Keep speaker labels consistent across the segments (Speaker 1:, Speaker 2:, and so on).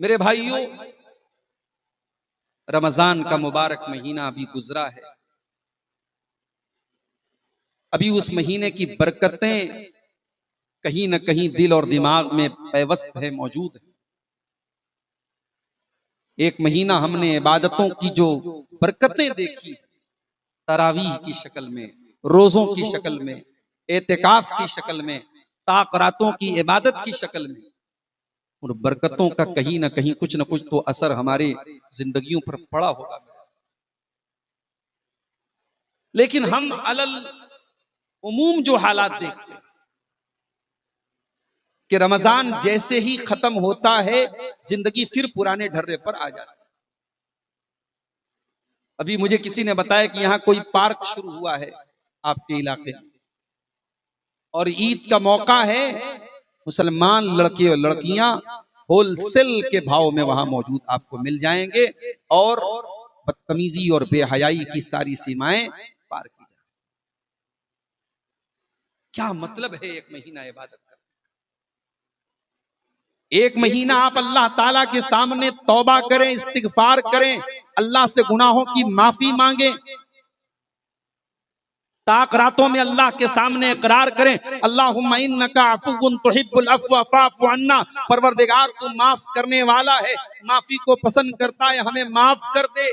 Speaker 1: मेरे भाइयों, रमजान का मुबारक महीना अभी गुजरा है। अभी उस महीने की बरकतें कहीं न कहीं दिल और दिमाग में पैवस्त है, मौजूद है। एक महीना हमने इबादतों की जो बरकतें देखी, तरावीह की शक्ल में, रोजों की शक्ल में, एतिकाफ की शक्ल में, ताक़रातों की इबादत की शक्ल में, उन बरकतों का कहीं ना कहीं कुछ न कुछ तो असर हमारे जिंदगियों पर पड़ा होगा। लेकिन हम अलल उमूम जो हालात देखते हैं कि रमजान जैसे ही खत्म होता है, जिंदगी फिर पुराने ढर्रे पर आ जाती है। अभी मुझे किसी ने बताया कि यहां कोई पार्क शुरू हुआ है आपके इलाके में, और ईद का मौका है। मुसलमान लड़के और लड़कियां होलसेल के भाव में वहां मौजूद आपको मिल जाएंगे, और बदतमीजी और बेहयाई की सारी सीमाएं पार की जाए। क्या मतलब है एक महीना इबादत का? एक महीना आप अल्लाह ताला के सामने तौबा करें, इस्तिगफार करें, अल्लाह से गुनाहों की माफी मांगे, ताक़रातों में अल्लाह के सामने इकरार करें, अल्लाहुम्मा इन्नका अफ़ुव्वुन तुहिब्बुल अफ़्व फ़अफ़ु अन्ना, परवरदिगार तू माफ करने वाला है, माफी को पसंद करता है, हमें माफ कर दे।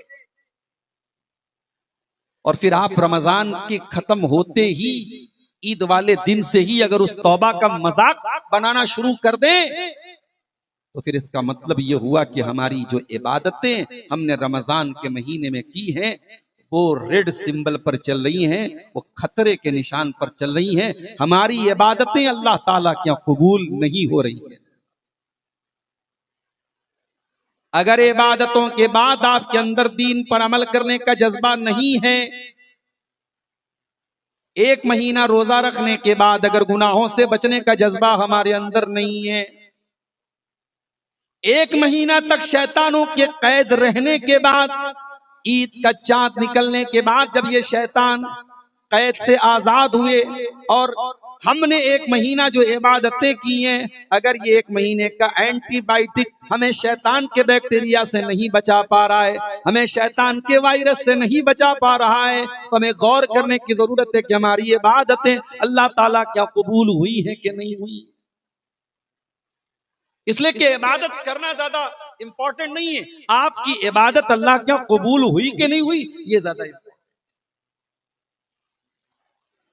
Speaker 1: और फिर आप रमजान के खत्म होते ही, ईद वाले दिन से ही अगर उस तौबा का मजाक बनाना शुरू कर दें, तो फिर इसका मतलब यह हुआ कि हमारी जो इबादतें हमने रमजान के महीने में की हैं, वो रेड सिंबल पर चल रही हैं, वो खतरे के निशान पर चल रही हैं। हमारी इबादतें अल्लाह ताला क्या कबूल नहीं हो रही हैं। अगर इबादतों के बाद आपके अंदर दीन पर अमल करने का जज्बा नहीं है, एक महीना रोजा रखने के बाद अगर गुनाहों से बचने का जज्बा हमारे अंदर नहीं है, एक महीना तक शैतानों के कैद रहने के बाद, ईद का चांद निकलने के बाद जब ये शैतान कैद से आजाद हुए और हमने एक महीना जो इबादतें की हैं, अगर ये एक महीने का एंटीबायोटिक हमें शैतान के बैक्टीरिया से नहीं बचा पा रहा है, हमें शैतान के वायरस से नहीं बचा पा रहा है, तो हमें गौर करने की जरूरत है कि हमारी इबादतें अल्लाह ताला क्या कबूल हुई है कि नहीं हुई। इसलिए कि इबादत करना ज्यादा इंपॉर्टेंट नहीं है, आपकी इबादत अल्लाह क्या कबूल हुई कि नहीं हुई, ये ज्यादा इंपॉर्टेंट।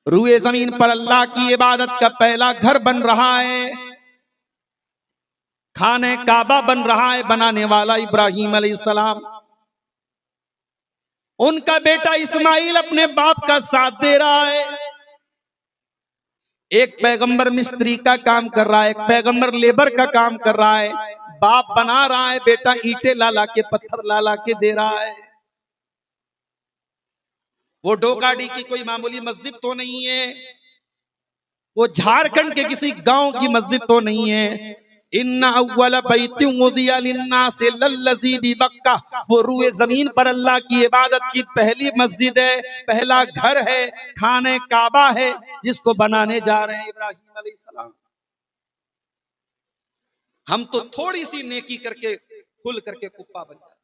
Speaker 1: रूए जमीन पर अल्लाह की इबादत का पहला घर बन रहा है, खाने काबा बन रहा है, बनाने वाला इब्राहिम अलैहिस्सलाम। उनका बेटा इस्माइल अपने बाप का साथ दे रहा है। एक पैगंबर मिस्त्री का काम कर रहा है, एक पैगंबर लेबर का काम कर रहा है, बाप बना रहा है, बेटा ईंटें ला ला के, पत्थर ला ला के दे रहा है। वो डोकाडी की कोई मामूली मस्जिद तो नहीं है, वो झारखंड के किसी गांव की मस्जिद तो नहीं है। इन्ना अव्वल बैतिन वुदिया लिन्नासि लल्लज़ी बिबक्का, वो रूए जमीन पर अल्लाह की इबादत की पहली मस्जिद है, पहला घर है, खाने काबा है, जिसको बनाने जा रहे हैं इब्राहिम अलैहिस्सलाम। हम तो थोड़ी सी नेकी करके खुल करके कुप्पा बन जाते,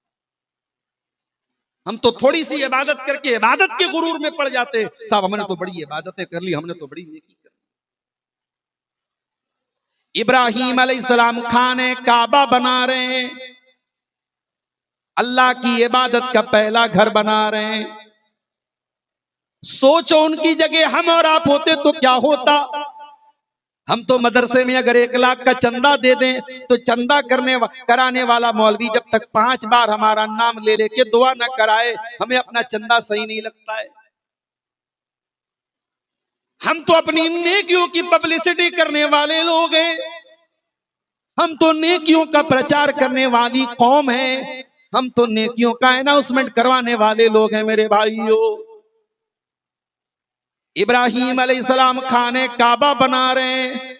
Speaker 1: हम तो थोड़ी सी इबादत करके इबादत के गुरूर में पड़ जाते, साहब हमने तो बड़ी इबादतें कर ली, हमने तो बड़ी नेकी कर ली। इब्राहिम अलैहिस्सलाम खाने काबा बना रहे हैं, अल्लाह की इबादत का पहला घर बना रहे हैं। सोचो उनकी जगह हम और आप होते तो क्या होता। हम तो मदरसे में अगर 1 लाख का चंदा दे दें, तो चंदा कराने वाला मौलवी जब तक 5 बार हमारा नाम ले लेके दुआ न कराए, हमें अपना चंदा सही नहीं लगता है। हम तो अपनी नेकियों की पब्लिसिटी करने वाले लोग हैं, हम तो नेकियों का प्रचार करने वाली कौम है, हम तो नेकियों का अनाउंसमेंट करवाने वाले लोग हैं। मेरे भाइयों, इब्राहिम अलैहिस्सलाम खाने काबा बना रहे हैं,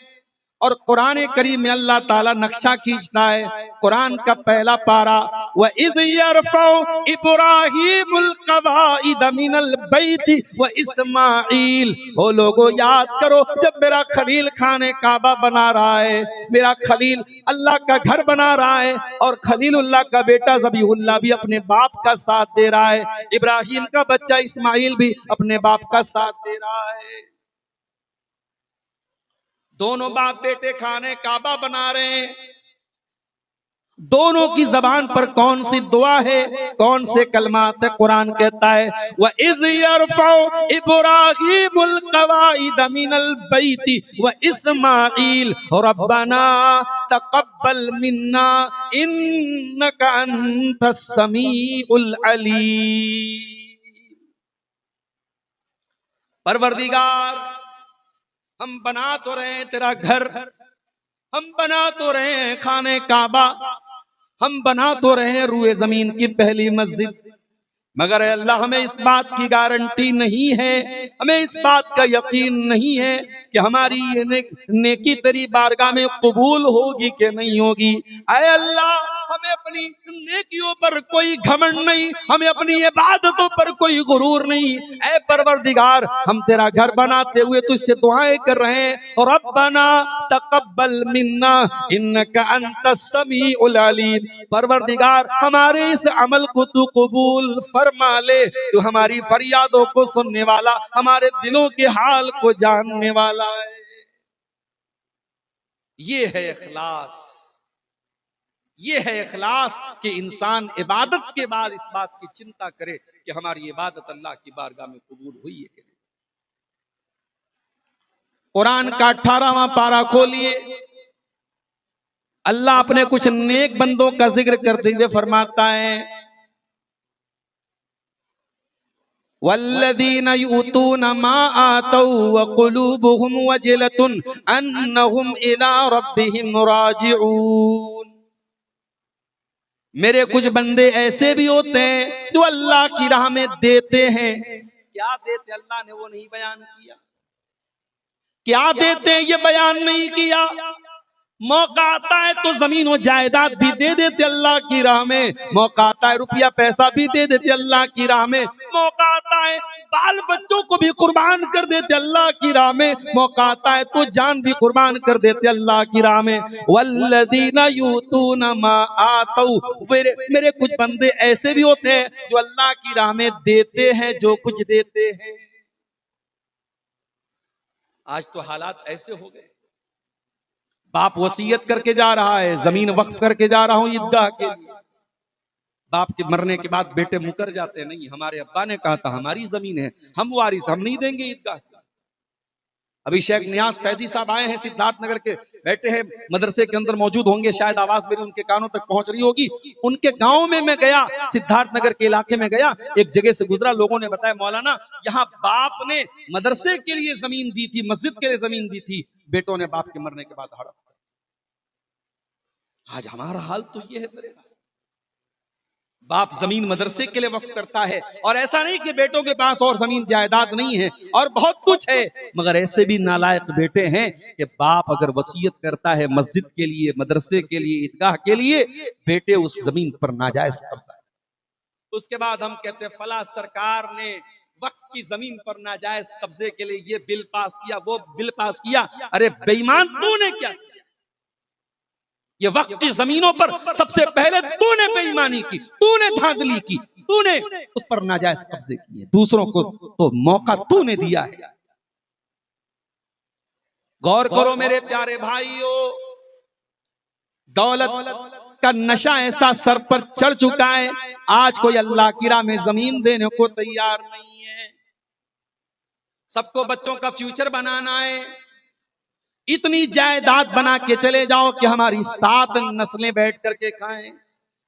Speaker 1: और कुरान करीम में अल्लाह ताला नक्शा खींचता है। कुरान का पहला पारा, व इज़ यरफ़उ इब्राहीमुल क़वाइद मिनल बैति व इस्माईल। ओ लोगो याद करो, जब मेरा खलील खाने काबा बना रहा है, मेरा खलील अल्लाह का घर बना रहा है, और खलीलुल्लाह का बेटा ज़बीहुल्लाह भी अपने बाप का साथ दे रहा है, इब्राहिम का बच्चा इस्माईल भी अपने बाप का साथ दे रहा है। दोनों बाप बेटे खाने काबा बना रहे हैं। दोनों की जबान पर कौन सी दुआ है, कौन से कलमात है? कुरान कहता है व इज़ यरफ़उ इब्राहीमुल क़वाइद मिनल बैति व इस्माईल रब्बना तक़ब्बल मिन्ना इन्नका अंतस समीउल अलीम। परवरदिगार, हम बना तो रहे हैं तेरा घर, हम बना तो रहे हैं खाने काबा, हम बना तो रहे हैं रूए जमीन की पहली मस्जिद, मगर अल्लाह हमें इस बात की गारंटी नहीं है, हमें इस बात का यकीन नहीं है कि हमारी ये नेकी तेरी बारगाह में कबूल होगी कि नहीं होगी। ऐ अल्लाह, हमें अपनी नेकियों पर कोई घमंड नहीं, हमें अपनी इबादतों पर कोई गुरूर नहीं। ऐ परवरदिगार, हम तेरा घर बनाते हुए तुझसे दुआएं कर रहे हैं, और रब्बना तक़ब्बल मिन्ना इन्नका अंतस समीउल अलीम। परवरदिगार, हमारे इस अमल को तू कबूल फरमा ले, तू हमारी फरियादों को सुनने वाला, हमारे दिलों के हाल को जानने वाला है। ये है इखलास, ये है इखलास कि इंसान इबादत के बाद इस बात की चिंता करे कि हमारी इबादत अल्लाह की बारगाह में कबूल हुई है कि नहीं। कुरान का 18वां पारा खोलिए, अल्लाह अपने कुछ नेक बंदों का जिक्र करते हुए फरमाता है वल्लज़ीना यूतूना मा आतौ व क़ुलूबुहुम वजिलतुन अन्नहुम इला रब्बिहिम राजिऊन। मेरे कुछ बंदे ऐसे भी होते हैं जो अल्लाह की राह में देते हैं। क्या देते अल्लाह ने वो नहीं बयान किया, क्या देते हैं ये बयान नहीं किया। मौका आता है तो जमीन और जायदाद भी दे देते अल्लाह की राह में, मौका आता है रुपया पैसा भी दे देते अल्लाह की राह में, मौका आता है बाल बच्चों को भी कुर्बान कर देते अल्लाह की राह में, मौका आता है तो जान भी कुर्बान कर देते अल्लाह की राह में। वल्लज़ीना यूतूना मा आतौ, मेरे कुछ बंदे ऐसे भी होते हैं जो अल्लाह की राह में देते हैं जो कुछ देते हैं। आज तो हालात ऐसे हो गए, बाप वसीयत करके जा रहा है, जमीन वक्फ करके जा रहा हूं ईदगाह के लिए, बाप के मरने के बाद बेटे मुकर जाते हैं, नहीं हमारे अब्बा ने कहा था हमारी जमीन है, हम वारिस, हम नहीं देंगे ईदगाह। अभी शेख नियाज फैजी साहब आए हैं सिद्धार्थनगर के, बैठे हैं मदरसे के अंदर मौजूद होंगे, शायद आवाज मेरी उनके कानों तक पहुंच रही होगी। उनके गांव में मैं गया, सिद्धार्थनगर के इलाके में गया, एक जगह से गुजरा, लोगों ने बताया मौलाना यहाँ बाप ने मदरसे के लिए जमीन दी थी, मस्जिद के लिए जमीन दी थी, बेटों ने बाप के मरने के बाद हड़प। आज हमारा हाल तो ये है, मेरे बाप जमीन मदरसे के लिए वक्फ करता है, और ऐसा नहीं कि बेटों के पास और जमीन जायदाद नहीं है और बहुत कुछ है, मगर ऐसे भी नालायक बेटे हैं कि बाप अगर वसीयत करता है मस्जिद के लिए, मदरसे के लिए, ईदगाह के लिए, बेटे उस जमीन पर नाजायज कब्जा। उसके बाद हम कहते हैं फला सरकार ने वक्फ की जमीन पर नाजायज कब्जे के लिए ये बिल पास किया, वो बिल पास किया। अरे बेईमान, तूने क्या किया? ये वक्त की जमीनों पर सबसे पहले तूने बेईमानी की, तूने धांधली की, तूने उस पर नाजायज कब्जे किए, दूसरों को तो मौका तूने दिया है। गौर करो मेरे प्यारे भाइयों, दौलत का नशा ऐसा सर पर चढ़ चुका है, आज कोई अल्लाह की राह में जमीन देने को तैयार नहीं है। सबको बच्चों का फ्यूचर बनाना है, इतनी जायदाद बना के चले जाओ कि हमारी 7 नस्लें बैठ करके खाएं,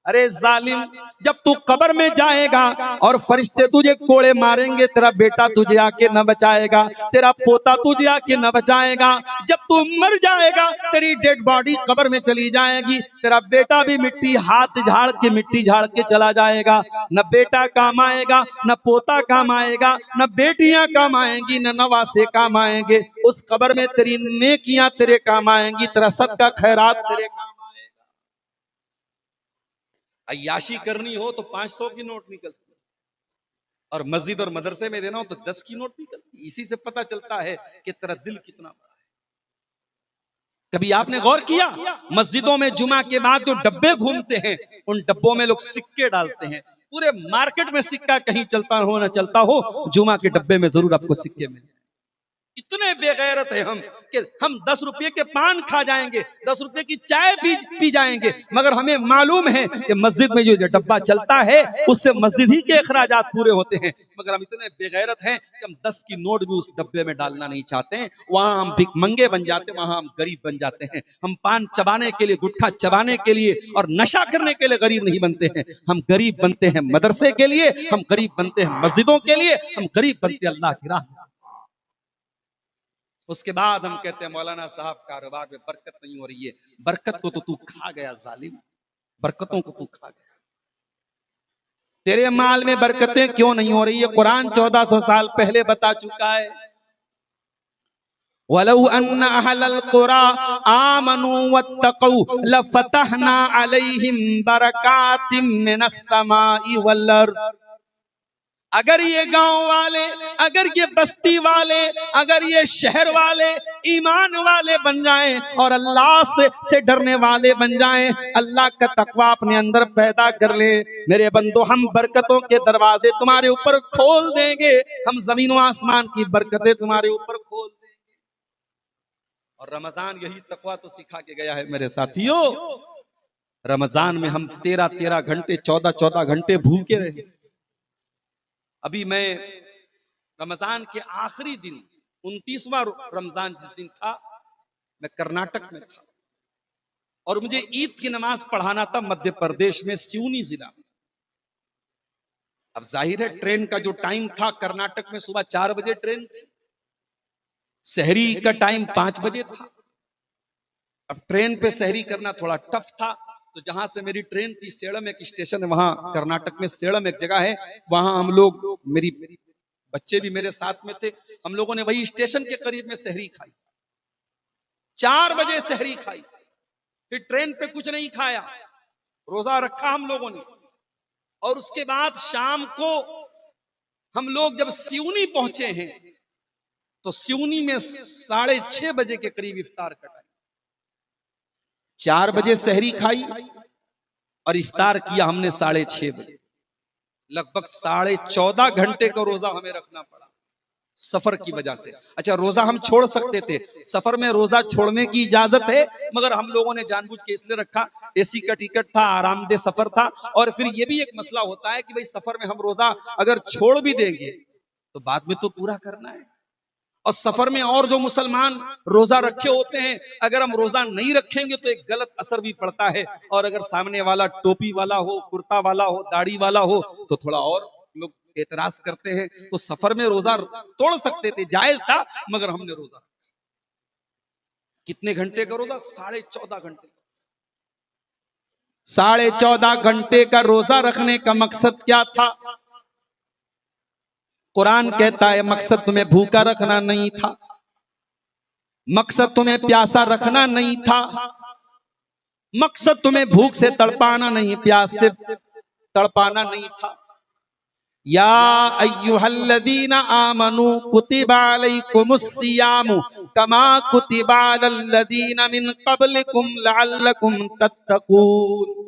Speaker 1: अरे जालिम, जब तू कब्र में जाएगा और फरिश्ते तुझे कोड़े मारेंगे, तेरा बेटा तुझे आके न बचाएगा, तेरा पोता तुझे आके न बचाएगा। जब तू मर जाएगा, तेरी डेड बॉडी कब्र में चली जाएगी, तेरा बेटा भी मिट्टी हाथ झाड़ के मिट्टी झाड़ के चला जाएगा। न बेटा काम आएगा, न पोता काम आएगा, न बेटियां काम आएंगी, न नवासे काम आएंगे। उस कब्र में तेरी नेकियां तेरे काम आएंगी, तेरा सदका खैरात तेरे काम। अय्याशी करनी हो तो 500 की नोट निकलती है, और मस्जिद और मदरसे में देना हो तो 10 की नोट निकलती है। इसी से पता चलता है कि तेरा दिल कितना बड़ा है। कभी आपने गौर किया, मस्जिदों में जुमा के बाद जो डब्बे घूमते हैं, उन डब्बों में लोग सिक्के डालते हैं। पूरे मार्केट में सिक्का कहीं चलता हो ना चलता हो, जुमा के डब्बे में जरूर आपको सिक्के मिलेंगे। इतने बेगैरत है हम कि हम 10 रुपये के पान खा जाएंगे, 10 रुपये की चाय पी जाएंगे, मगर हमें मालूम है कि मस्जिद में जो डब्बा चलता है उससे मस्जिद ही के अखराजात पूरे होते हैं। मगर हम इतने बेगैरत हैं कि हम 10 की नोट भी उस डब्बे में डालना नहीं चाहते हैं। वहां हम भिखमंगे बन जाते हैं, वहां हम गरीब बन जाते हैं। हम पान चबाने के लिए, गुटखा चबाने के लिए और नशा करने के लिए गरीब नहीं बनते हैं। हम गरीब बनते हैं मदरसे के लिए, हम गरीब बनते हैं मस्जिदों के लिए, हम गरीब बनते हैं अल्लाह की राह। उसके बाद हम कहते हैं मौलाना साहब कारोबार में बरकत नहीं हो रही है। बरकत को तो तू खा गया जालिम, बरकतों को तू खा गया। तेरे माल में बरकतें क्यों नहीं हो रही है? कुरान 1400 साल पहले बता चुका है, वलौ अन्ना अहलल कुरा आमनू वत्तकू लफतहना अलैहिम बरकातिम मिनस समाई वल अर्ज़। अगर ये गांव वाले, अगर ये बस्ती वाले, अगर ये शहर वाले ईमान वाले बन जाएं और अल्लाह से डरने वाले बन जाएं, अल्लाह का तकवा अपने अंदर पैदा कर ले, मेरे बंदो हम बरकतों के दरवाजे तुम्हारे ऊपर खोल देंगे। हम जमीन व आसमान की बरकतें तुम्हारे ऊपर खोल देंगे। और रमजान यही तकवा तो सिखा के गया है मेरे साथियों। रमजान में हम 13-13 घंटे, 14-14 घंटे भूखे रहे। अभी मैं रमजान के आखिरी दिन, 29वां रमजान जिस दिन था, मैं कर्नाटक में था और मुझे ईद की नमाज पढ़ाना था मध्य प्रदेश में सिवनी जिला। अब जाहिर है ट्रेन का जो टाइम था कर्नाटक में सुबह 4 बजे ट्रेन थी, सहरी का टाइम 5 बजे था। अब ट्रेन पे सहरी करना थोड़ा टफ था, तो जहां से मेरी ट्रेन थी, सेलम एक स्टेशन है वहां कर्नाटक में, सेलम एक जगह है, वहां हम लोग, मेरी बच्चे भी मेरे साथ में थे, हम लोगों ने वही स्टेशन के करीब में सहरी खाई। 4 बजे सहरी खाई, फिर ट्रेन पे कुछ नहीं खाया, रोजा रखा हम लोगों ने। और उसके बाद शाम को हम लोग जब सिवनी पहुंचे हैं, तो सिवनी में 6:30 बजे के करीब इफ्तार का टाइम। 4 बजे सहरी खाई और इफ्तार किया हमने 6:30 बजे। लगभग 14.5 घंटे का रोजा हमें रखना पड़ा सफर की वजह से। अच्छा, रोजा हम छोड़ सकते थे, सफर में रोजा छोड़ने की इजाजत है, मगर हम लोगों ने जानबूझ के इसलिए रखा, एसी का टिकट था, आरामदेह सफर था। और फिर ये भी एक मसला होता है कि भाई सफर में हम रोजा अगर छोड़ भी देंगे तो बाद में तो पूरा करना है। और सफर में और जो मुसलमान रोजा रखे होते हैं, अगर हम रोजा नहीं रखेंगे तो एक गलत असर भी पड़ता है। और अगर सामने वाला टोपी वाला हो, कुर्ता वाला हो, दाढ़ी वाला हो, तो थोड़ा और लोग एतराज करते हैं। तो सफर में रोजा तोड़ सकते थे, जायज था, मगर हमने रोजा। कितने घंटे का रोजा? 14.5 घंटे। 14.5 घंटे का रोजा रखने का मकसद क्या था? कुरान कहता है मकसद तुम्हें भूखा रखना नहीं था, मकसद तुम्हें प्यासा रखना नहीं था, मकसद तुम्हें भूख से तड़पाना नहीं, प्यास से तड़पाना नहीं था। या अय्युहल्लज़ीना आमनू कुतिबा अलैकुमुस्सियामु कमा कुतिबा अलल्लज़ीना मिन क़ब्लिकुम लअल्लकुम तत्तक़ून।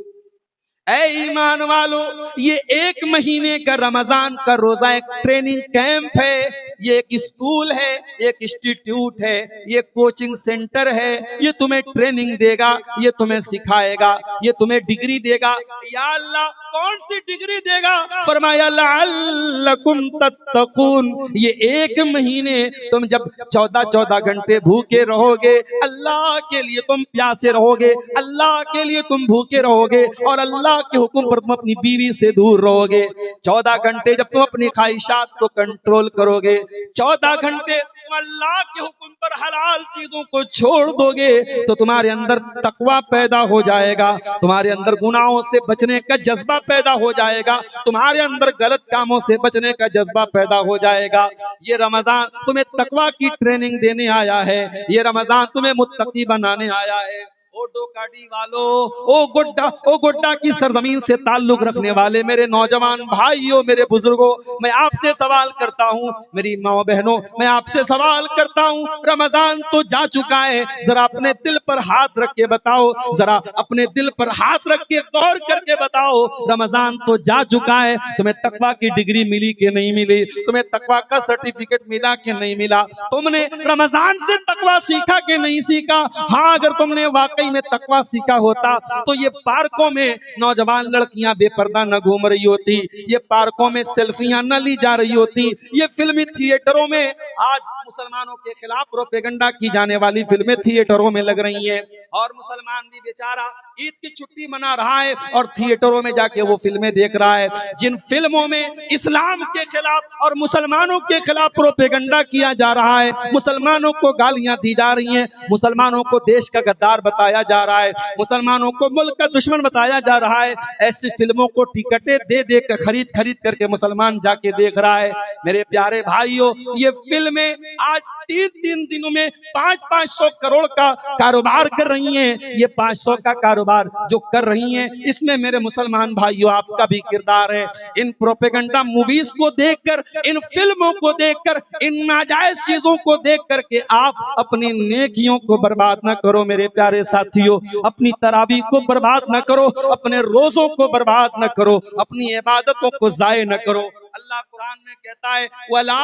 Speaker 1: ऐ ईमान वालो, ये 1 महीने का रमजान का रोजा एक ट्रेनिंग कैंप है। ये एक स्कूल है, एक इंस्टीट्यूट है, ये कोचिंग सेंटर है, ये तुम्हें ट्रेनिंग देगा, ये तुम्हें सिखाएगा, ये तुम्हें डिग्री देगा। या अल्लाह कौन सी डिग्री देगा? फरमाया लअल्लकुम तत्तकून, ये 1 महीने तुम जब 14-14 घंटे भूखे रहोगे, अल्लाह के लिए तुम प्यासे रहोगे, अल्लाह के लिए तुम भूखे रहोगे और अल्लाह के हुक्म पर तुम अपनी बीवी से दूर रहोगे। 14 घंटे जब तुम अपनी ख्वाहिशात को कंट्रोल करोगे, 14 घंटे तुम अल्लाह के हुक्म पर हलाल चीजों को छोड़ दोगे, तो तुम्हारे अंदर तकवा पैदा हो जाएगा, तुम्हारे अंदर गुनाहों से बचने का जज्बा पैदा हो जाएगा, तुम्हारे अंदर गलत कामों से बचने का जज्बा पैदा हो जाएगा। ये रमजान तुम्हें तकवा की ट्रेनिंग देने आया है, ये रमजान तुम्हें मुत्तकी बनाने आया है। ओ डोकाडी वालों, ओ गोड्डा की सरजमीन से ताल्लुक रखने वाले मेरे नौजवान भाइयों, मेरे बुजुर्गों, मैं आपसे सवाल करता हूँ, मेरी माँ बहनों, मैं आपसे सवाल करता हूँ, रमजान तो जा चुका है, जरा अपने दिल पर हाथ रख के बताओ, जरा अपने दिल पर हाथ रख के गौर करके बताओ, रमजान तो जा चुका है, तुम्हें तकवा की डिग्री मिली कि नहीं मिली? तुम्हें तकवा का सर्टिफिकेट मिला कि नहीं मिला? तुमने रमजान से तकवा सीखा कि नहीं सीखा? हाँ, अगर तुमने वाकई में तकवा सीखा होता तो ये पार्कों में नौजवान लड़कियां बेपर्दा न घूम रही होती, ये पार्कों में सेल्फियां न ली जा रही होती, ये फिल्मी थिएटरों में आज मुसलमानों के खिलाफ प्रोपेगेंडा की जाने वाली फिल्में थिएटरों में लग रही हैं, और मुसलमान भी बेचारा ईद की छुट्टी मना रहा है और थिएटरों में जाके वो फिल्में देख रहा है, जिन फिल्मों में इस्लाम के खिलाफ और मुसलमानों के खिलाफ प्रोपेगेंडा किया जा रहा है, मुसलमानों को गालियां दी जा रही हैं, मुसलमानों को देश का गद्दार बताया जा रहा है, मुसलमानों को मुल्क का दुश्मन बताया जा रहा है। ऐसी फिल्मों को टिकटें दे दे कर खरीद करके मुसलमान जाके देख रहा है। मेरे प्यारे भाइयों, ये फिल्में आज 3 दिनों में 500 करोड़ का कारोबार कर रही हैं। ये 500 का कारोबार जो कर रही हैं, इसमें मेरे मुसलमान भाइयों आपका भी किरदार है। इन प्रोपेगेंडा मूवीज को देखकर, इन फिल्मों को देखकर, इन नाजायज चीजों को देख करके आप अपनी नेकियों को बर्बाद न करो मेरे प्यारे साथियों, अपनी तरावी को बर्बाद न करो, अपने रोजों को बर्बाद न करो, अपनी इबादतों को जाये न करो। अल्लाह कुरान में कहता है, वला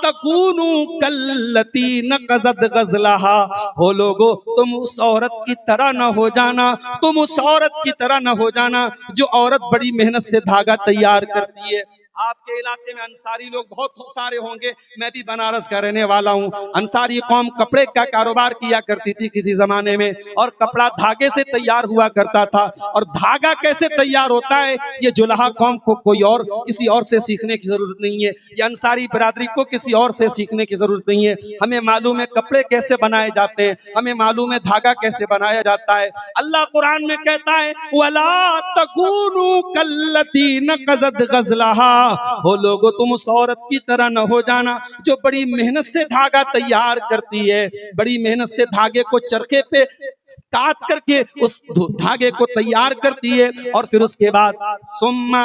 Speaker 1: तकूनू कल्लती नक़ज़त गज़लहा, हो लोगो तुम उस औरत की तरह न हो जाना, तुम उस औरत की तरह न हो जाना जो औरत बड़ी मेहनत से धागा तैयार करती है। आपके इलाके में अंसारी लोग बहुत सारे होंगे, मैं भी बनारस का रहने वाला हूँ। अंसारी कौम कपड़े का कारोबार किया करती थी किसी जमाने में, और कपड़ा धागे से तैयार हुआ करता था। और धागा कैसे तैयार होता है, ये जुल्हा कौम को कोई और किसी और से सीखने की जरूरत नहीं है, ये अंसारी बिरादरी को किसी और से सीखने की जरूरत नहीं है। हमें मालूम है कपड़े कैसे बनाए जाते हैं, हमें मालूम है धागा कैसे बनाया जाता है। अल्लाह कुरान में कहता है, वला तकूनू कल्लती नक़ज़त गज़लहा, हो लोगो तुम उस औरत की तरह न हो जाना जो बड़ी मेहनत से धागा तैयार करती है, बड़ी मेहनत से धागे को चरखे पे काट करके उस धागे को तैयार करती है, और फिर उसके बाद सुम्मा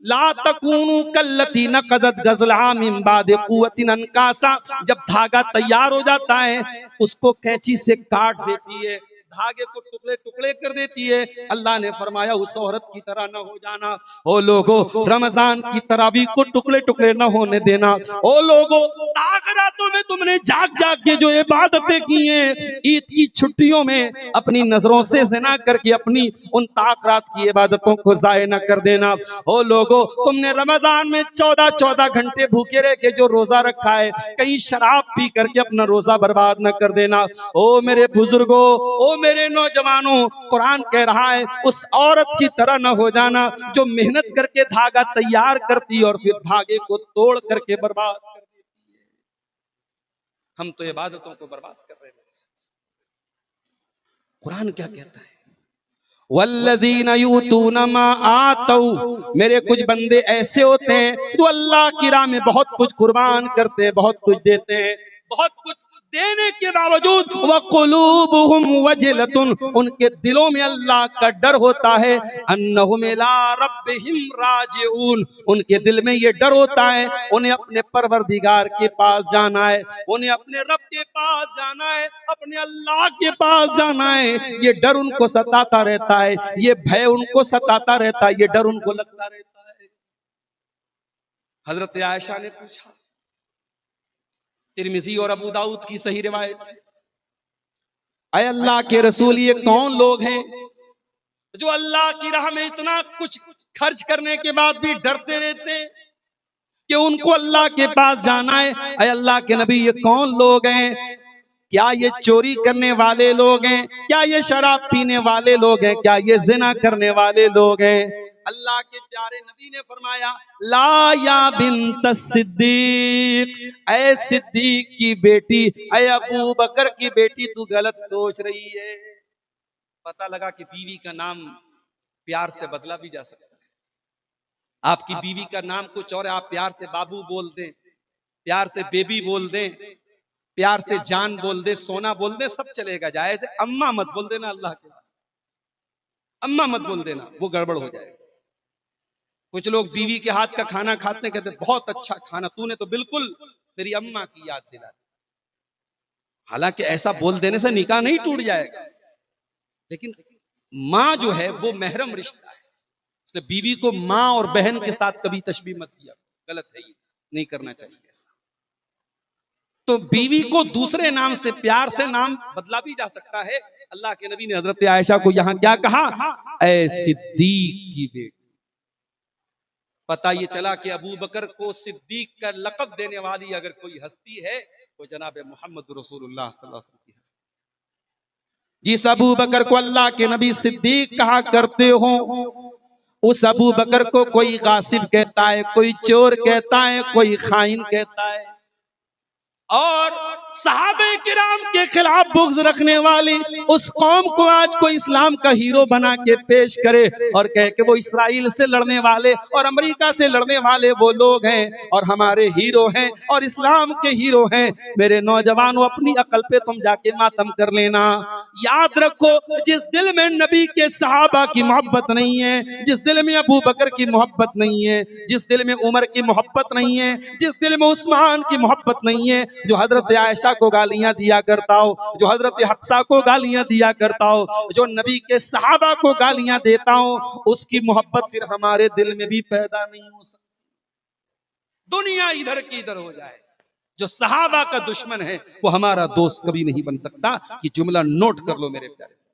Speaker 1: ला तकूनू कल्लती नक़ज़त गज़लहा मिन बाद क़ुव्वतिन अनकासा, जब धागा तैयार हो जाता है उसको कैंची से काट देती है, धागे को टुकड़े टुकड़े कर देती है। अल्लाह ने फरमाया उस औरत की तरह न हो जाना। ओ लोगो, रमजान की तरावी को टुकड़े टुकड़े न होने देना। ओ लोगो, ताक़रातों में तुमने जाग जाग के जो इबादतें की हैं, ईद की छुट्टियों में अपनी नजरों से ज़िना करके अपनी उन ताक़रात की इबादतों को ज़ाय न कर देना। ओ लोगो, तुमने रमजान में 14-14 घंटे भूखे रह के जो रोजा रखा है, कहीं शराब पी करके अपना रोजा बर्बाद न कर देना। ओ मेरे बुजुर्गो, ओ मेरे नौजवानों, कुरान कह रहा है उस औरत की तरह न हो जाना जो मेहनत करके धागा तैयार करती और फिर धागे को तोड़ करके बर्बाद कर देती है। हम तो इबादतों को बर्बाद कर रहे हैं। कुरान क्या कहता है, वल्लज़ीना यूतूना मा आतौ, मेरे कुछ बंदे ऐसे होते हैं जो अल्लाह की राह में बहुत कुछ कुर्बान करते हैं, बहुत कुछ देते हैं, बहुत कुछ देने के बावजूद वक़ुलूबुहुम वजिलतुन, उनके दिलों में अल्लाह का डर होता है, अन्नहुम इला रब्बिहिम राजिऊन, उनके दिल में ये डर होता है उन्हें अपने परवरदिगार के पास जाना है, उन्हें अपने रब के पास जाना है, अपने अल्लाह के पास जाना है। ये डर उनको सताता रहता है, ये भय उनको सताता रहता है, ये डर उनको लगता रहता है। हजरत आयशा ने पूछा, तिरमिजी और अबू दाऊद की सही रिवायत है। अय अल्लाह के रसूल, ये कौन लोग हैं जो अल्लाह की राह में इतना कुछ खर्च करने के बाद भी डरते रहते हैं कि उनको अल्लाह के पास जाना है? अय अल्लाह के नबी, ये कौन लोग हैं? क्या ये चोरी करने वाले लोग हैं? क्या ये शराब पीने वाले लोग हैं? क्या ये जिना करने वाले लोग हैं? अल्लाह के प्यारे नबी ने फरमाया, ला या बिन्त सिद्दीक, ऐ सिद्दीक की बेटी, ऐ अबू बकर की बेटी, तू गलत सोच रही है। पता लगा कि बीवी का नाम प्यार से बदला भी जा सकता है। आपकी बीवी का नाम कुछ और है, आप प्यार से बाबू बोल दें, प्यार से बेबी बोल दें, प्यार से जान बोल दे, सोना बोल दे, सब चलेगा। जायज है। अम्मा मत बोल देना, अल्लाह के वास्ते अम्मा मत बोल देना, वो गड़बड़ हो जाएगा। कुछ लोग बीवी के हाथ का खाना खाते हैं, कहते बहुत अच्छा खाना, तूने तो बिल्कुल मेरी अम्मा की याद दिला दी। हालांकि ऐसा बोल देने से निकाह नहीं टूट जाएगा, लेकिन माँ जो है वो महरम रिश्ता है, इसलिए बीवी को माँ और बहन के साथ कभी तशबीह मत दिया, गलत है, ये नहीं करना चाहिए ऐसा। तो बीवी को दूसरे नाम से प्यार से नाम बदला भी जा सकता है। अल्लाह के नबी ने हजरत आयशा को यहां क्या कहा? ऐ सिद्दीक की बेटी। पता ये चला कि अबू बकर को सिद्दीक का लक़ब देने वाली अगर कोई हस्ती है तो जनाब मोहम्मद रसूलुल्लाह सल्लल्लाहु अलैहि वसल्लम की हस्ती। जिस अबू बकर को अल्लाह के नबी सिद्दीक कहा करते हो, उस अबू बकर को कोई गासिब कहता है, कोई चोर कहता है, कोई खाइन कहता है, और सहाबे किराम के खिलाफ बुग़्ज़ रखने वाली उस कौम को आज कोई इस्लाम का हीरो बना के पेश करे और कहे कि वो इस्राइल से लड़ने वाले और अमेरिका से लड़ने वाले वो लोग हैं और हमारे हीरो हैं और इस्लाम के हीरो हैं। मेरे नौजवानों, अपनी अकल पे तुम जाके मातम कर लेना। याद रखो, जिस दिल में नबी के सहाबा की मोहब्बत नहीं है, जिस दिल में अबू बकर की मोहब्बत नहीं है, जिस दिल में उमर की मोहब्बत नहीं है, जिस दिल में उस्मान की मोहब्बत नहीं है, जो हजरत आयशा को गालियां दिया करता हो, जो हजरत हफ्सा को गालियां दिया करता हो, जो नबी के सहाबा को गालियां देता हो, उसकी मोहब्बत फिर हमारे दिल में भी पैदा नहीं हो सकती। दुनिया इधर की इधर हो जाए, जो सहाबा का दुश्मन है वो हमारा दोस्त कभी नहीं बन सकता। ये जुमला नोट कर लो मेरे प्यारे से।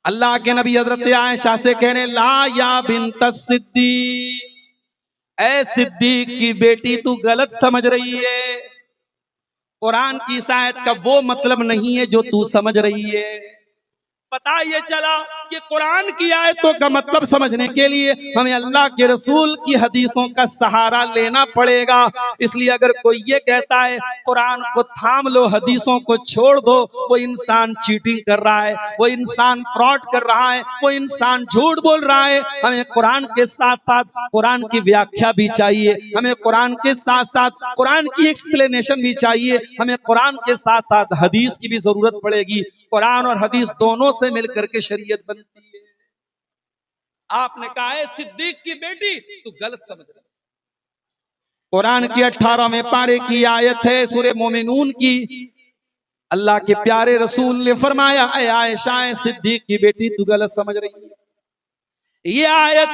Speaker 1: अल्लाह के नबी हजरत आयशा से कह रहे, ला या बिन्त सिद्दीक, ऐ सिद्दीक की बेटी, तू गलत समझ रही है। कुरान की इस आयत का वो मतलब नहीं है जो तू समझ रही है। पता ये चला कि कुरान की आयतों का मतलब समझने के लिए हमें अल्लाह के रसूल की हदीसों का सहारा लेना पड़ेगा। इसलिए अगर कोई ये कहता है कुरान को थाम लो, हदीसों को छोड़ दो, वो इंसान चीटिंग कर रहा है, वो इंसान फ्रॉड कर रहा है, वो इंसान झूठ बोल रहा है। हमें कुरान के साथ साथ कुरान की व्याख्या भी चाहिए, हमें कुरान के साथ साथ कुरान की एक्सप्लेनेशन भी चाहिए, हमें कुरान के साथ साथ हदीस की भी जरूरत पड़ेगी। कुरान और हदीस दोनों से मिलकर के शरीयत बनती है। आपने कहा है सिद्दीक की बेटी, तू गलत समझ रही। कुरान की 18वें पारे की आयत है सूरह मोमिनून की। अल्लाह के प्यारे रसूल ने फरमाया, ऐ आयशा सिद्दीक की बेटी, तू गलत समझ रही है। ये आयत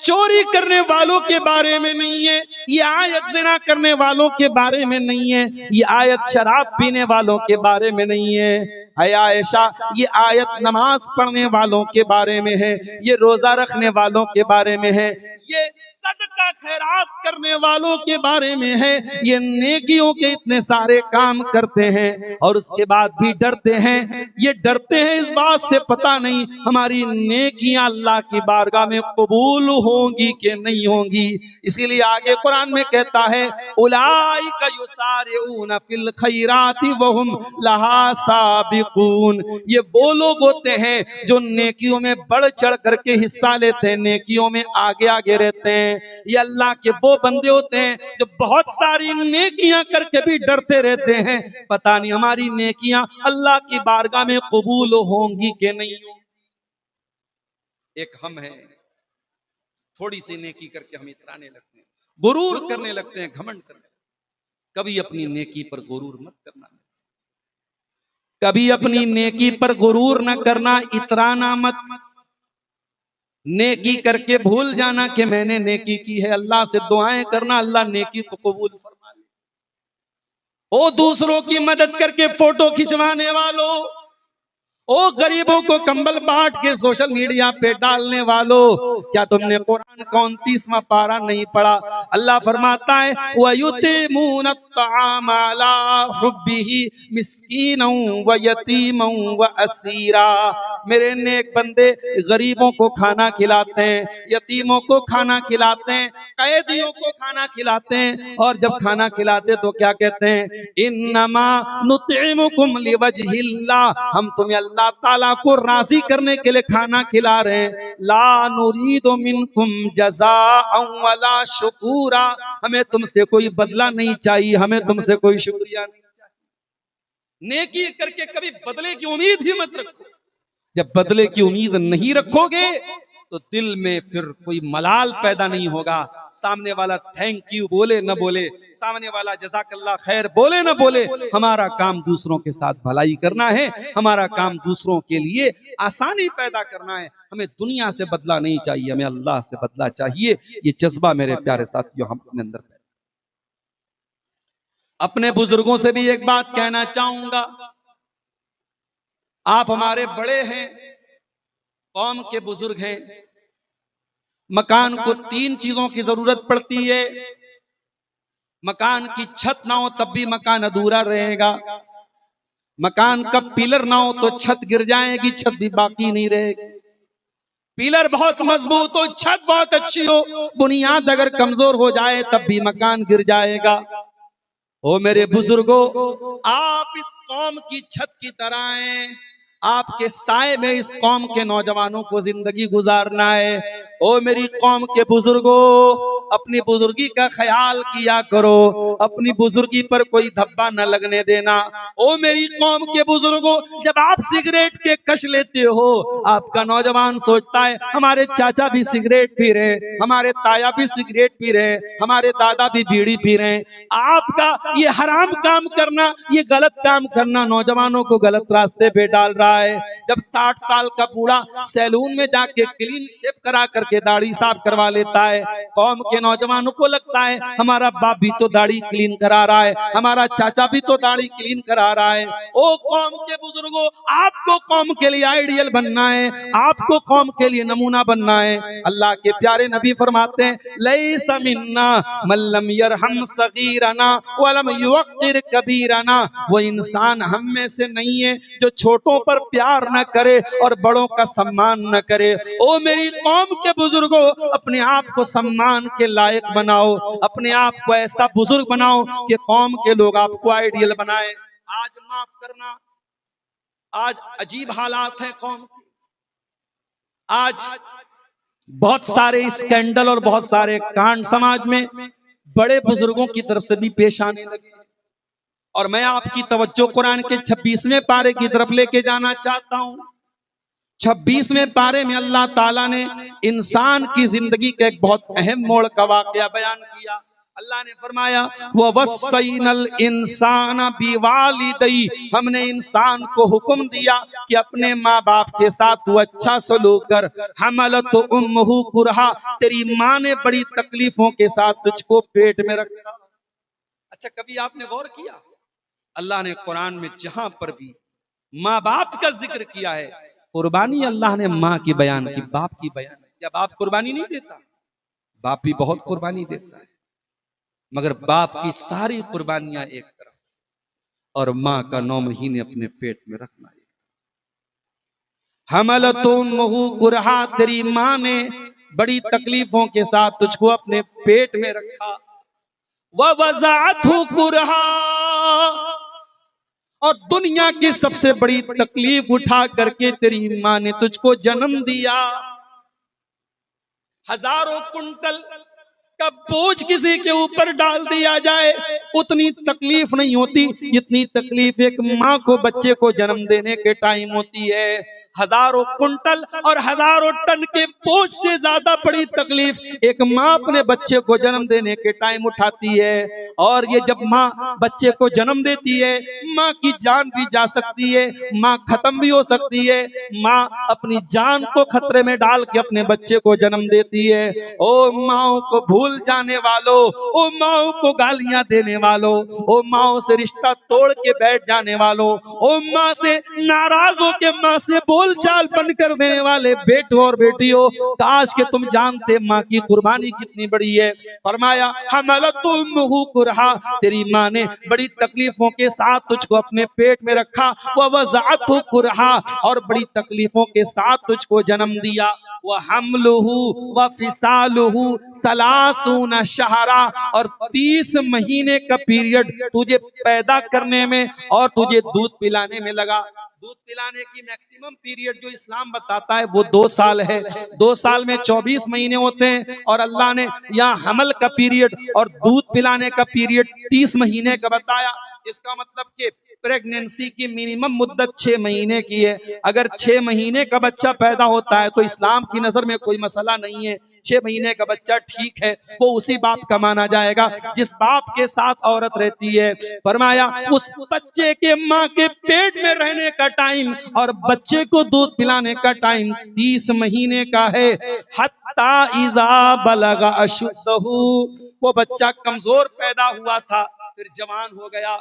Speaker 1: चोरी करने वालों के बारे में नहीं है, ये आयत ज़िना करने वालों के बारे में नहीं है, ये आयत शराब पीने वालों के बारे में नहीं है। है आयशा, ये आयत नमाज पढ़ने वालों के बारे में है, ये रोजा रखने वालों के बारे में है, ये सदका खैरात करने वालों के बारे में है, ये नेकियों के इतने सारे काम करते हैं और उसके बाद भी डरते हैं। ये डरते हैं इस बात से पता नहीं हमारी नेकियां अल्लाह की बारगाह में कबूल होंगी कि नहीं होंगी। इसीलिए आगे कुरान में कहता है, उलाइका युसारिऊना फिल खैराति वहुम लहा साबिकून। ये वो लोग होते हैं जो नेकियों में बढ़ चढ़ करके हिस्सा लेते हैं, नेकियों में आगे आगे रहते हैं। ये अल्लाह के वो बंदे होते हैं जो बहुत सारी नेकियां करके भी डरते रहते हैं, पता नहीं हमारी नेकियां अल्लाह की बारगाह में कबूल होंगी कि नहीं होंगी। एक हम हैं, थोड़ी सी नेकी करके हम इतराने लगते हैं, गुरूर करने लगते हैं, घमंड करने लगते हैं। कभी अपनी नेकी पर गुरूर मत करना, कभी अपनी नेकी पर गुरूर न करना, इतराना मत। नेकी करके भूल जाना कि मैंने नेकी की है, अल्लाह से दुआएं करना अल्लाह नेकी को कबूल फरमा ले। ओ दूसरों की मदद करके फोटो खिंचवाने वालों, ओ गरीबों को कंबल बांट के सोशल मीडिया पे डालने वालों, क्या तुमने कुरान का 29वां पारा नहीं पढ़ा? अल्लाह फरमाता है वयुतिमून अत्तआम अला हुब्बिही मिस्कीनन व यतीमन व असीरा। मेरे नेक बंदे गरीबों को खाना खिलाते हैं, यतीमों को खाना खिलाते हैं, कैदियों को खाना खिलाते हैं, और जब खाना खिलाते तो क्या कहते हैं? इन्नमा नुतिमुकुम लिवजहिल्लाह, हम तुम्हें अल्लाह ताला को राजी करने के लिए खाना खिला रहे हैं। ला नुरीदु मिनकुम जज़ाअन वला शुकूरा, हमें तुमसे कोई बदला नहीं चाहिए, हमें तुमसे कोई शुक्रिया नहीं चाहिए। नेकी करके कभी बदले की उम्मीद ही मत रखो। जब बदले की उम्मीद नहीं रखोगे तो दिल में फिर कोई मलाल पैदा नहीं होगा। सामने वाला थैंक यू बोले न बोले, सामने वाला जज़ाकल्लाह खैर बोले न बोले, हमारा काम दूसरों के साथ भलाई करना है, हमारा काम दूसरों के लिए आसानी पैदा करना है। हमें दुनिया से बदला नहीं चाहिए, हमें अल्लाह से बदला चाहिए। ये जज्बा मेरे प्यारे साथियों हम अपने अंदर। अपने बुजुर्गों से भी एक बात कहना चाहूंगा, आप हमारे बड़े हैं, कौम के बुजुर्ग हैं। मकान को 3 चीजों की जरूरत पड़ती है। मकान की छत ना हो तब भी मकान अधूरा रहेगा। मकान का पिलर ना हो तो छत गिर जाएगी, छत भी बाकी नहीं रहेगी। पिलर बहुत मजबूत हो, छत बहुत अच्छी हो, बुनियाद अगर कमजोर हो जाए तब भी मकान गिर जाएगा। ओ मेरे बुजुर्गों, आप इस कौम की छत की तरह हैं। आपके साए में इस कौम के नौजवानों को जिंदगी गुजारना है। ओ मेरी कौम के बुजुर्गों, अपनी बुजुर्गी का ख्याल किया करो, अपनी बुजुर्गी पर कोई धब्बा न लगने देना। ओ मेरी कौम के बुजुर्गों, जब आप सिगरेट के कश लेते हो, आपका नौजवान सोचता है हमारे चाचा भी सिगरेट पी रहे, हमारे ताया भी सिगरेट पी रहे, हमारे दादा भी बीड़ी पी रहे। आपका ये हराम काम करना, ये गलत काम करना नौजवानों को गलत रास्ते पे डाल रहा है। जब 60 साल का बूढ़ा सैलून में जाके क्लीन शेव करा करके दाढ़ी साफ करवा लेता है, कौम के नौजवानों को लगता है हमारा बाप भी तो दाढ़ी क्लीन करा रहा है, हमारा चाचा भी तो दाढ़ी क्लीन करा रहा है। ओ कौम के बुजुर्गों, आपको कौम के लिए आइडियल बनना है, आपको कौम के लिए नमूना बनना है। अल्लाह के प्यारे नबी फरमाते हैं लैसा मिन्ना मल्लम यरहम सगीरना वलम युक्किर कबीरना, वो इंसान हम में से नहीं है जो छोटों पर प्यार न करे और बड़ों का सम्मान न करे। ओ मेरी कौम के बुजुर्गों, अपने आप को सम्मान के लायक बनाओ, अपने आप को ऐसा बुजुर्ग बनाओ कि कौम के लोग आपको आइडियल बनाए। आज माफ करना, आज अजीब हालात है कौम की। आज बहुत सारे स्कैंडल और बहुत सारे कांड समाज में बड़े बुजुर्गों की तरफ से भी पेश आने लगे। और मैं आपकी तवज्जो कुरान के 26वें पारे की तरफ लेके जाना चाहता हूं। 26वें पारे में अल्लाह ताला ने इंसान की जिंदगी का एक बहुत अहम मोड़ का वाकया बयान किया। अल्लाह ने फरमाया वो वस्सैनल इंसान बिवालिदैहि, हमने इंसान को हुक्म दिया कि अपने माँ बाप के साथ तू अच्छा सलूक कर। हमलत उम्मुहु कुरहा, तेरी माँ ने बड़ी तकलीफों के साथ तुझको पेट में रखा। अच्छा, कभी आपने गौर किया अल्लाह ने कुरान में जहां पर भी माँ बाप का जिक्र किया है, कुर्बानी अल्लाह ने माँ की बयान की, बाप की बयान। क्या बाप कुर्बानी नहीं देता? बाप भी बहुत कुर्बानी देता है, मगर बाप की सारी कुर्बानियां एक तरफ और माँ का 9 महीने अपने पेट में रखना एक। हमलतुम्मुहु कुरहा, तेरी माँ ने बड़ी तकलीफों के साथ तुझको अपने पेट में रखा। ववज़अतहु कुरहा, और दुनिया की सबसे बड़ी तकलीफ उठा करके तेरी माँ ने तुझको जन्म दिया। हजारों कुंटल का बोझ किसी के ऊपर डाल दिया जाए, उतनी तकलीफ नहीं होती जितनी तकलीफ एक माँ को बच्चे को जन्म देने के टाइम होती है। हजारों कुंटल और हजारों टन के बोझ से ज्यादा बड़ी तकलीफ एक माँ अपने बच्चे को जन्म देने के टाइम उठाती है। और ये जब माँ बच्चे को जन्म देती है, माँ की जान भी जा सकती है, माँ खत्म भी हो सकती है। माँ अपनी जान को खतरे में डाल के अपने बच्चे को जन्म देती है। ओ माओ को भूल जाने वालों, ओ माओ को गालियां देने वालों, ओ माओ से रिश्ता तोड़ के बैठ जाने वालों, ओ माँ से नाराज हो के माँ से बोलचाल बंद कर देने वाले बेटों और बेटियों, काश के तुम जानते माँ की कुर्बानी कितनी बड़ी है। फरमाया हमलतुम्मुहु कुरहा, तेरी माँ ने बड़ी तकलीफों के साथ तुझको अपने पेट में रखा, वह वज़अतहु कुरहा, और बड़ी तकलीफों के साथ तुझको जन्म दिया। वह हमलुहु व फिसालुहु सलासून शहरा, और 30 महीने का पीरियड तुझे पैदा करने में और तुझे दूध पिलाने में लगा। दूध पिलाने की मैक्सिमम पीरियड जो इस्लाम बताता है वो 2 साल है। 2 साल में 24 महीने होते हैं, और अल्लाह ने यहाँ हमल का पीरियड और दूध पिलाने का पीरियड 30 महीने का बताया। इसका मतलब कि प्रेगनेंसी की मिनिमम मुद्दत 6 महीने की है। अगर 6 महीने का बच्चा पैदा होता है तो इस्लाम की नजर में कोई मसला नहीं है, 6 महीने का बच्चा ठीक है, वो उसी बाप का माना जाएगा जिस बाप के साथ औरत रहती है। फरमाया उस बच्चे के माँ के पेट में रहने का टाइम और बच्चे को दूध पिलाने का टाइम 30 महीने का है। हत्ता इज़ा बलगा अशुद्धहु, वो बच्चा कमजोर पैदा हुआ था, फिर जवान हो गया।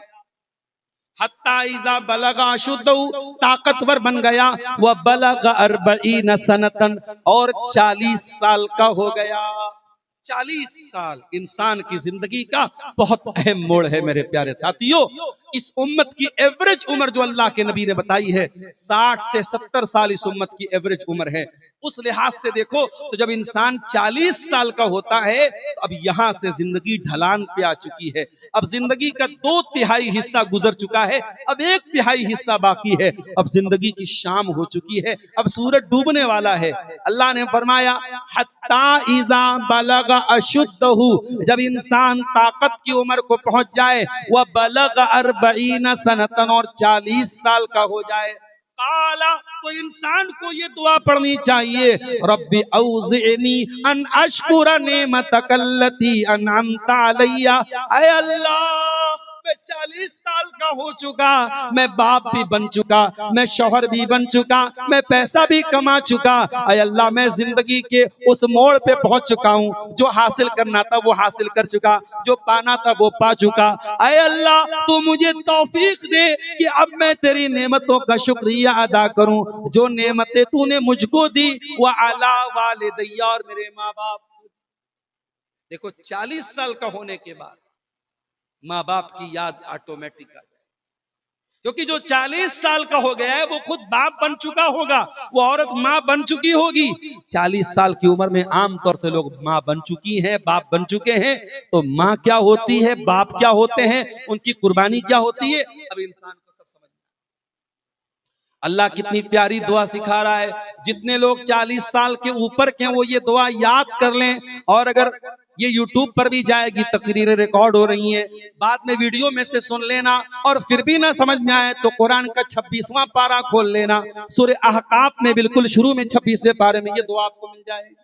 Speaker 1: हत्ता इज़ा बलगा अशुद्धहु, ताकतवर बन गया। वह बलगा 40 सनतन, और 40 साल का हो गया। 40 साल इंसान की जिंदगी का बहुत अहम मोड़ है मेरे प्यारे साथियों। इस उम्मत की एवरेज उम्र जो अल्लाह के नबी ने बताई है 60 से 70 साल इस उम्मत की एवरेज उम्र है। उस लिहाज से देखो तो जब इंसान 40 साल का होता है तो अब यहां से जिंदगी ढलान पे आ चुकी है। अब जिंदगी का 2/3 हिस्सा गुजर चुका है, अब 1/3 हिस्सा बाकी है। अब जिंदगी की शाम हो चुकी है, अब सूरज डूबने वाला है। अल्लाह ने फरमाया हत्ता इज़ा बलगा अशुद्धहु, जब इंसान ताकत की उम्र को पहुंच जाए, वह बलगा 40 सनतन, और 40 साल का हो जाए। काला, तो इंसान को ये दुआ पढ़नी चाहिए, रब्बी औज़िनी अन अशकुरा नेमतकल्लती अनअमता अलैया। ऐ अल्लाह, मैं 40 साल का हो चुका, मैं बाप भी बन चुका, मैं शौहर भी बन चुका, मैं पैसा भी कमा चुका। ऐ अल्लाह, मैं जिंदगी के उस मोड़ पे पहुंच चुका हूँ, जो हासिल करना था वो हासिल कर चुका, जो पाना था वो पा चुका। ऐ अल्लाह, तू मुझे तौफीक दे कि अब मैं तेरी नेमतों का शुक्रिया अदा करूं, जो नेमतें तूने मुझको दी, वह अला वालिदैया, और मेरे माँ बाप। देखो 40 साल का होने के बाद माँ बाप की याद ऑटोमेटिक आ जाए, क्योंकि जो 40 साल का हो गया है वो खुद बाप बन चुका होगा, वो औरत माँ बन चुकी होगी। 40 साल की उम्र में आमतौर से लोग माँ बन चुकी हैं, बाप बन चुके हैं। तो माँ क्या होती है, बाप क्या होते हैं, उनकी कुर्बानी क्या होती है, अब इंसान को सब समझ। अल्लाह कितनी प्यारी दुआ सिखा रहा है। जितने लोग 40 साल के ऊपर के हैं वो ये दुआ याद कर लें, और अगर ये YouTube पर भी जाएगी, तकरीरें रिकॉर्ड हो रही हैं, बाद में वीडियो में से सुन लेना, और फिर भी ना समझ में आए तो कुरान का 26वां पारा खोल लेना। सूरह अहकाफ में बिल्कुल शुरू में 26वें पारे में ये दुआ आपको मिल जाएगी।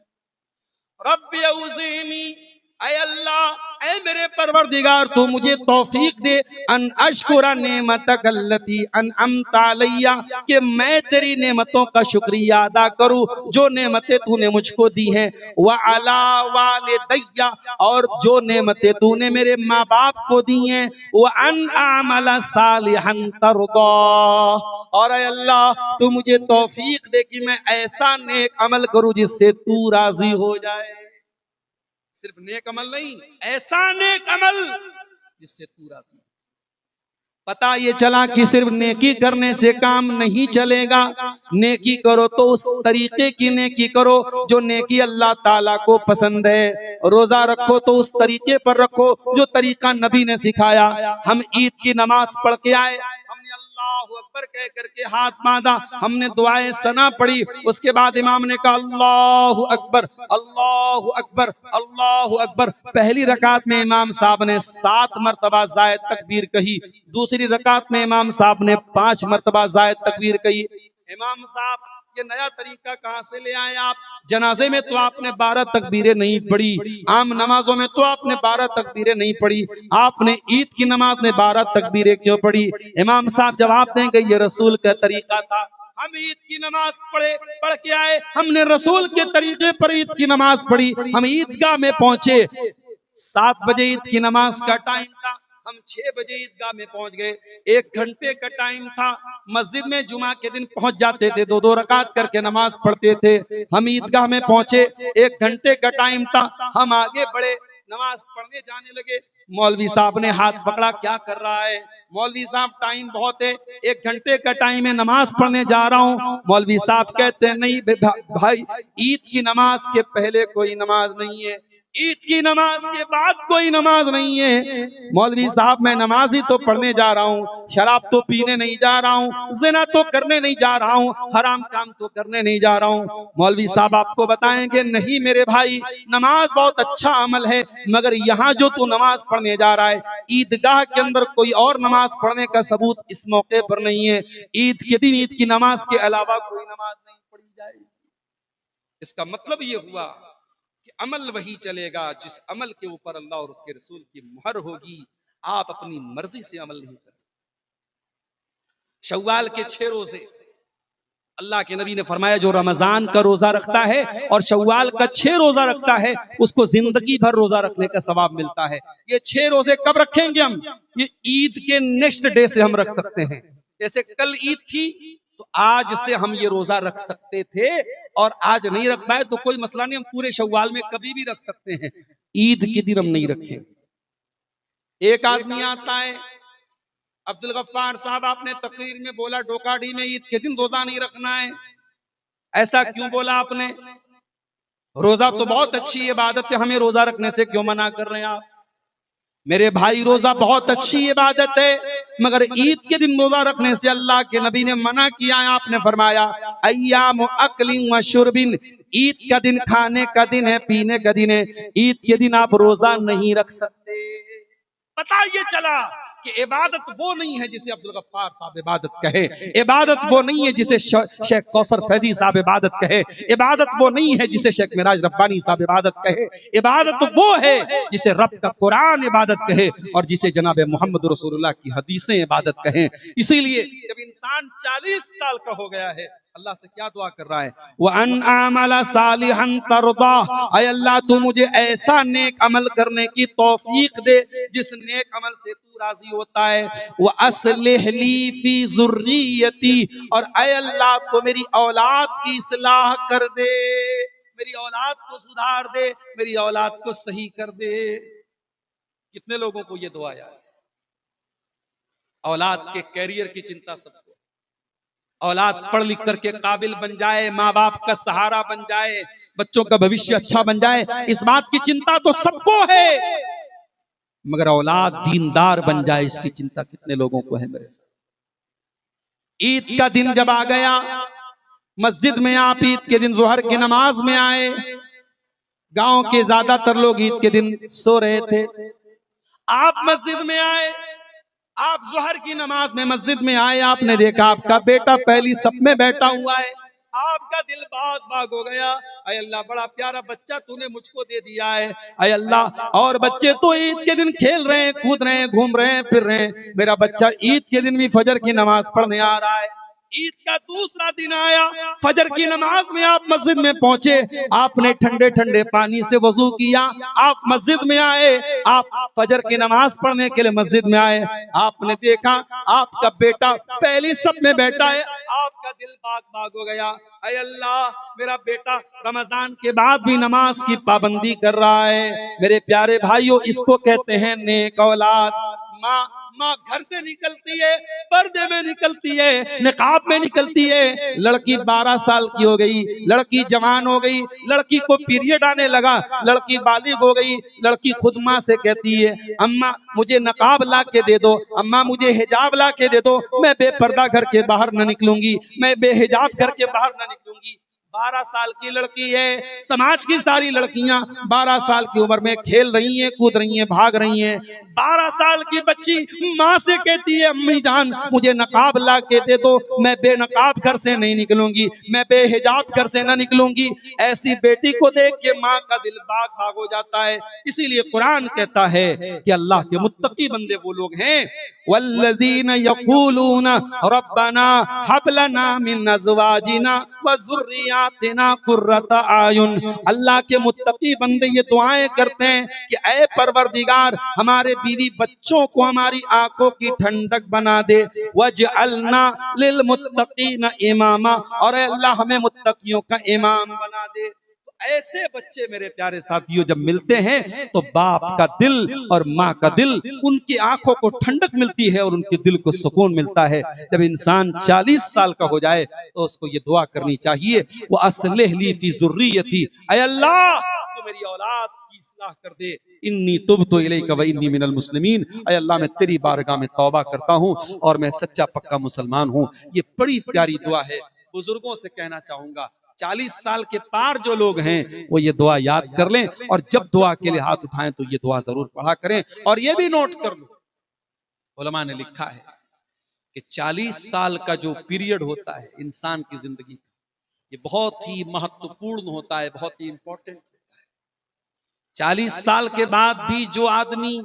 Speaker 1: रब्बी औज़िनी, ऐ अल्लाह, ऐ मेरे परवरदिगार, तू मुझे तौफीक दे अन अशकुरा नेमतकल्लती अनअमता अलैया, कि मैं तेरी नेमतों का शुक्रिया अदा करूं, जो नेमतें तूने मुझको दी हैं, व अला वालिदैया, और जो नेमतें तूने मेरे माँ बाप को दी हैं, व अन अमला सालिहन तर्दा, और ऐ अल्लाह, तू मुझे तौफीक दे कि मैं ऐसा नेक अमल करूं जिससे तू राजी हो जाए। सिर्फ नेक अमल नहीं, ऐसा नेक अमल जिससे तू राजी हो। पता ये चला कि सिर्फ नेकी करने से काम नहीं चलेगा। नेकी करो तो उस तरीके की नेकी करो जो नेकी अल्लाह ताला को पसंद है। रोजा रखो तो उस तरीके पर रखो जो तरीका नबी ने सिखाया। हम ईद की नमाज पढ़ के आए, हमने अल्लाहु अकबर कह करके हाथ बांधा, हमने दुआएं सना पढ़ी, उसके बाद इमाम ने कहा अल्लाहु अकबर अल्लाहु अकबर अल्लाहु अकबर। पहली रकात में इमाम साहब ने 7 मरतबा जायद तकबीर कही, दूसरी रकात में इमाम साहब ने 5 मरतबा जायद तकबीर कही। इमाम साहब ये नया तरीका कहाँ से ले आए आप? जनाजे में तो आपने 12 तकबीरें नहीं पढ़ी, आम नमाजों में तो आपने 12 तकबीरें नहीं पढ़ी, आपने ईद की नमाज में 12 तकबीरें क्यों पढ़ी? इमाम साहब जवाब देंगे ये रसूल का तरीका था। हम ईद की नमाज पढ़ के आए, हमने रसूल के तरीके पर ईद की नमाज पढ़ी। हम ईदगाह में पहुंचे, 7 बजे ईद की नमाज का टाइम था, हम 6 बजे ईदगाह में पहुंच गए। 1 घंटे का टाइम था। मस्जिद में जुमा के दिन पहुंच जाते थे, 2-2 रकात करके नमाज पढ़ते थे। हम ईदगाह में पहुंचे, 1 घंटे का टाइम था, हम आगे बढ़े, नमाज पढ़ने जाने लगे। मौलवी साहब ने हाथ पकड़ा, क्या कर रहा है? मौलवी साहब टाइम बहुत है, 1 घंटे का टाइम है, नमाज पढ़ने जा रहा हूँ। मौलवी साहब कहते हैं नहीं भाई, ईद की नमाज के पहले कोई नमाज नहीं है, ईद की नमाज के बाद कोई नमाज नहीं है। मौलवी साहब मैं नमाज ही तो पढ़ने जा रहा हूँ, शराब तो पीने नहीं जा रहा हूँ, ज़िना तो करने नहीं जा रहा हूँ, हराम काम तो करने नहीं जा रहा हूँ। मौलवी साहब आपको बताएंगे नहीं मेरे भाई, नमाज बहुत अच्छा अमल है, मगर यहाँ जो तू नमाज पढ़ने जा रहा है, ईदगाह के अंदर कोई और नमाज पढ़ने का सबूत इस मौके पर नहीं है। ईद के दिन ईद की नमाज के अलावा कोई नमाज नहीं पढ़ी जाएगी। इसका मतलब ये हुआ कि अमल वही चलेगा जिस अमल के ऊपर अल्लाह और उसके रसूल की मुहर होगी। आप अपनी मर्जी से अमल नहीं कर सकते। शव्वाल के 6 रोजे अल्लाह के नबी ने फरमाया जो रमजान का रोजा रखता है और शव्वाल का 6 रोजा रखता है, उसको जिंदगी भर रोजा रखने का सवाब मिलता है। ये 6 रोजे कब रखेंगे हम? ये ईद के नेक्स्ट डे से हम रख सकते हैं। जैसे कल ईद थी तो आज से हम ये रोजा रख सकते थे, और आज नहीं रख पाए तो कोई मसला नहीं, हम पूरे शव्वाल में कभी भी रख सकते हैं। ईद के दिन हम नहीं रखेंगे। एक आदमी आता है, अब्दुल गफ्फार साहब आपने तकरीर में बोला डोकाडी में ईद के दिन रोजा नहीं रखना है, ऐसा क्यों बोला आपने? रोजा तो बहुत अच्छी इबादत है, हमें रोजा रखने से क्यों मना कर रहे हैं आप? मेरे भाई रोजा बहुत अच्छी इबादत है, मगर ईद के दिन रोजा रखने से अल्लाह के नबी ने मना किया है। आपने फरमाया अय्याम अक्लिन व शुर्बिन, ईद का दिन खाने का दिन है, पीने का दिन है, ईद के दिन आप रोजा नहीं रख सकते। पता ये चला कि इबादत वो नहीं है जिसे अब्दुल गफ्फार साहब इबादत कहे, इबादत वो नहीं है जिसे शेख कौसर फैजी साहब इबादत कहे, इबादत वो नहीं है जिसे शेख मिराज रब्बानी साहब इबादत कहे, इबादत वो है जिसे रब का कुरान इबादत कहे और जिसे जनाब मोहम्मद रसूलुल्लाह की हदीसें इबादत कहें। इसीलिए जब इंसान 40 साल का हो गया है, अल्लाह से क्या दुआ कर रहा है? व अन आमला सालिहन तर्दा, ऐ अल्लाह तू मुझे ऐसा नेक अमल करने की तौफीक दे जिस नेक अमल से तू राजी होता है। व अस्लिह ली फी ज़ुर्रियती, और ऐ अल्लाह तो मेरी औलाद की इस्लाह कर दे, मेरी औलाद को सुधार दे, मेरी औलाद को सही कर दे। कितने लोगों को ये दुआ याद? औलाद के कैरियर की चिंता सबको, औलाद पढ़ लिख करके काबिल बन जाए, माँ बाप का सहारा बन जाए, बच्चों का भविष्य अच्छा बन जाए, इस बात की चिंता तो सबको है, मगर औलाद दीनदार बन जाए इसकी चिंता कितने लोगों को है मेरे साथ। ईद का दिन जब आ गया, मस्जिद में आप ईद के दिन जोहर की नमाज में आए, गांव के ज्यादातर लोग ईद के दिन सो रहे थे, आप मस्जिद में आए, आप जोहर की नमाज में मस्जिद में आए, आपने देखा आपका बेटा पहली सफ में बैठा हुआ है, आपका दिल बाग बाग हो गया, अय अल्लाह बड़ा प्यारा बच्चा तूने मुझको दे दिया है, अय अल्लाह और बच्चे तो ईद के दिन खेल रहे हैं, कूद रहे हैं, घूम रहे हैं, फिर रहे हैं, मेरा बच्चा ईद के दिन भी फजर की नमाज पढ़ने आ रहा है। ईद का दूसरा दिन आया, फजर की नमाज में आप मस्जिद में पहुंचे, आपने ठंडे ठंडे पानी से वजू किया, आप मस्जिद में आए, आप फजर की नमाज पढ़ने के लिए मस्जिद में आए, आपने देखा आपका बेटा पहली सफ में बैठा है, आपका दिल बाग बाग हो गया, अय अल्लाह मेरा बेटा रमजान के बाद भी नमाज की पाबंदी कर रहा है। मेरे प्यारे भाइयों, इसको कहते हैं नेक औलाद। माँ घर से निकलती है, पर्दे में निकलती है, निकाब में निकलती है, लड़की 12 साल की हो गई, लड़की जवान हो गई, लड़की को पीरियड आने लगा, लड़की बालिग हो गई, लड़की खुद माँ से कहती है अम्मा मुझे नकाब ला के दे दो, अम्मा मुझे हिजाब ला के दे दो, मैं बेपर्दा घर के बाहर न निकलूंगी, मैं बेहिजाब घर के बाहर न निकलूंगी। 12 साल की लड़की है, समाज की सारी लड़कियां 12 साल की उम्र में खेल रही हैं, कूद रही हैं, भाग रही हैं। 12 साल की बच्ची माँ से कहती है, अम्मी जान मुझे नकाब ला के दे दो, मैं बेनकाब घर से नहीं निकलूंगी, मैं बेहिजाब घर से ना निकलूंगी। ऐसी बेटी को देख के माँ का दिल बाग बाग हो जाता है। इसीलिए कुरान कहता है कि अल्लाह के मुत्तकी बंदे वो लोग हैं, वल्लज़ीना यक़ूलूना रब्बना हब लना मिन अज़वाजिना व ज़ुर्रिय्यातिना क़ुर्रता अयुन। अल्लाह के मुत्तकी बंदे ये दुआएं करते हैं कि ऐ परवरदिगार हमारे बीवी बच्चों को हमारी आंखों की ठंडक बना दे, वजअलना लिल मुत्तकीना इमामा, और अल्लाह हमें मुत्तकियों का इमाम बना दे। ऐसे बच्चे मेरे प्यारे साथियों जब मिलते हैं तो बाप का दिल और माँ का दिल, उनकी आंखों को ठंडक मिलती है और उनके दिल को सुकून मिलता है। जब इंसान 40 साल का हो जाए तो उसको ये दुआ करनी चाहिए, वो अस्लिह ली फी ज़ुर्रियती, ऐ अल्लाह तू मेरी औलाद की इस्लाह कर दे, इन्नी तुब्तु इलैका व इन्नी मिनल मुस्लिमीन, ऐ अल्लाह मैं तेरी बारगाह में तौबा करता हूँ और मैं सच्चा पक्का मुसलमान हूँ। ये बड़ी प्यारी दुआ है। बुजुर्गों से कहना चाहूंगा 40 साल के पार जो लोग हैं वो ये दुआ याद कर लें, और जब दुआ के लिए हाथ उठाएं तो ये दुआ जरूर पढ़ा करें। और ये भी नोट कर लो, उलमा ने लिखा है कि 40 साल का जो पीरियड होता है इंसान की जिंदगी का, ये बहुत ही महत्वपूर्ण होता है, बहुत ही इंपॉर्टेंट होता है। 40 साल के बाद भी जो आदमी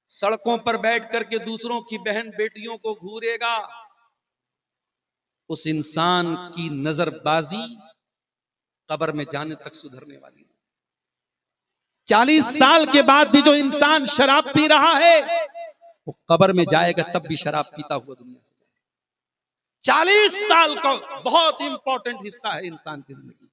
Speaker 1: सड़कों पर बैठ करके दूसरों की बहन बेटियों को घूरेगा, उस इंसान की नजरबाजी कब्र में जाने तक सुधरने वाली है। 40 साल के बाद भी जो इंसान शराब पी रहा है वो कब्र में जाएगा तब भी शराब पीता हुआ दुनिया से जाएगा। 40 साल का बहुत इंपॉर्टेंट हिस्सा है इंसान की जिंदगी का।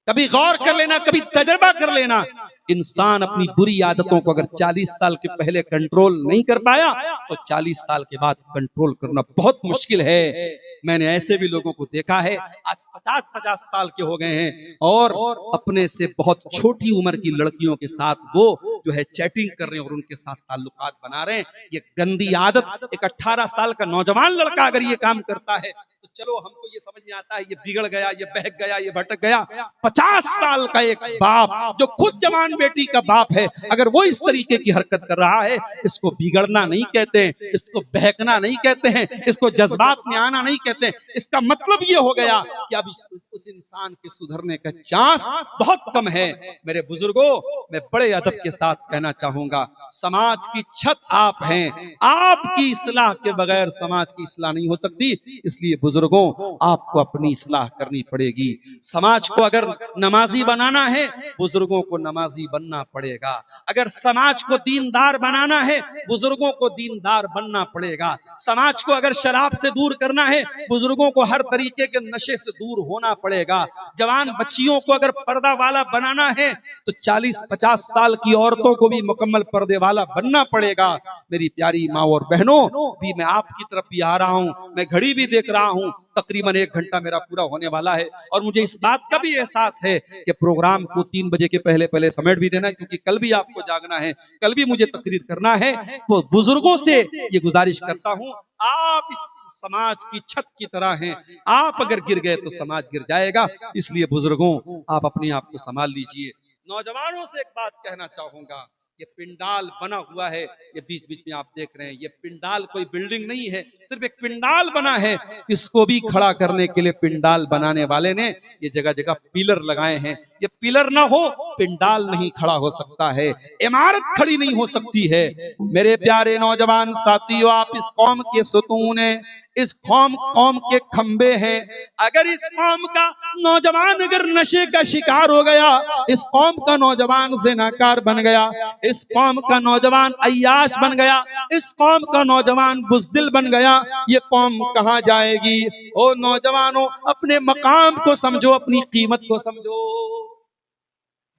Speaker 1: कभी गौर कर लेना, कभी तजर्बा कर लेना, इंसान अपनी बुरी आदतों को अगर 40 साल के पहले कंट्रोल नहीं कर पाया तो 40 साल के बाद कंट्रोल करना बहुत मुश्किल है। मैंने ऐसे भी लोगों को देखा है आज 50-50 साल के हो गए हैं और अपने से बहुत छोटी उम्र की लड़कियों के साथ वो जो है चैटिंग कर रहे हैं और उनके साथ ताल्लुकात बना रहे हैं। ये गंदी आदत एक 18 साल का नौजवान लड़का अगर ये काम करता है तो चलो हमको ये समझ में आता है ये बिगड़ गया, ये बहक गया, ये भटक गया। 50 साल का एक बाप जो खुद जवान बेटी का बाप है, अगर वो इस तरीके की हरकत कर रहा है, इसको बिगड़ना नहीं कहते हैं, इसको बहकना नहीं कहते हैं, इसको जज्बात में आना नहीं कहते हैं। इसका मतलब ये हो गया कि अब उस इंसान के सुधरने का चांस बहुत कम है। मेरे बुजुर्गों, मैं बड़े अदब के साथ कहना चाहूंगा, समाज की छत आप हैं, आपकी इस्लाह के बगैर समाज की इस्लाह नहीं हो सकती। इसलिए बुजुर्गों, आपको अपनी इस्लाह करनी पड़ेगी। समाज को अगर नमाजी बनाना है, बुजुर्गों को नमाजी बनना पड़ेगा। अगर समाज को दीनदार बनाना है, बुजुर्गों को दीनदार बनना पड़ेगा। समाज को अगर शराब से दूर करना है, बुजुर्गों को हर तरीके के नशे से दूर होना पड़ेगा। जवान बच्चियों को अगर पर्दा वाला बनाना है तो 40-50 साल की औरतों को भी मुकम्मल पर्दे वाला बनना पड़ेगा। मेरी प्यारी माँ और बहनों, भी मैं आपकी तरफ भी आ रहा हूँ, मैं घड़ी भी देख रहा हूँ, तकरीबन 1 घंटा मेरा पूरा होने वाला है और मुझे इस बात का भी एहसास है कि प्रोग्राम को 3 बजे के पहले समेट भी देना है, क्योंकि कल भी आपको जागना है, कल भी मुझे तकरीर करना है। तो बुजुर्गों से ये गुजारिश करता हूँ, आप इस समाज की छत की तरह हैं, आप अगर गिर गए तो समाज गिर जाएगा। इसलिए बुजुर्गों, आप अपने आप को संभाल लीजिए। नौजवानों से एक बात कहना चाहूंगा, ये पिंडाल बना हुआ है, ये बीच बीच में आप देख रहे हैं, ये पिंडाल कोई बिल्डिंग नहीं है, सिर्फ एक पिंडाल बना है। इसको भी खड़ा करने के लिए पिंडाल बनाने वाले ने ये जगह जगह पिलर लगाए हैं। ये पिलर ना हो, पिंडाल नहीं खड़ा हो सकता है, इमारत खड़ी नहीं हो सकती है। मेरे प्यारे नौजवान साथियों, आप इस कौम के सुतून हैं, इस कौम के खंबे हैं। अगर इस कौम का नौजवान अगर नशे का शिकार हो गया, इस कौम का नौजवान ज़िनाकार बन गया, इस कौम का नौजवान अय्याश बन गया, इस कौम का नौजवान बुज़दिल बन गया, ये कौम कहाँ जाएगी? ओ नौजवानों, अपने मकाम को समझो, अपनी कीमत को समझो।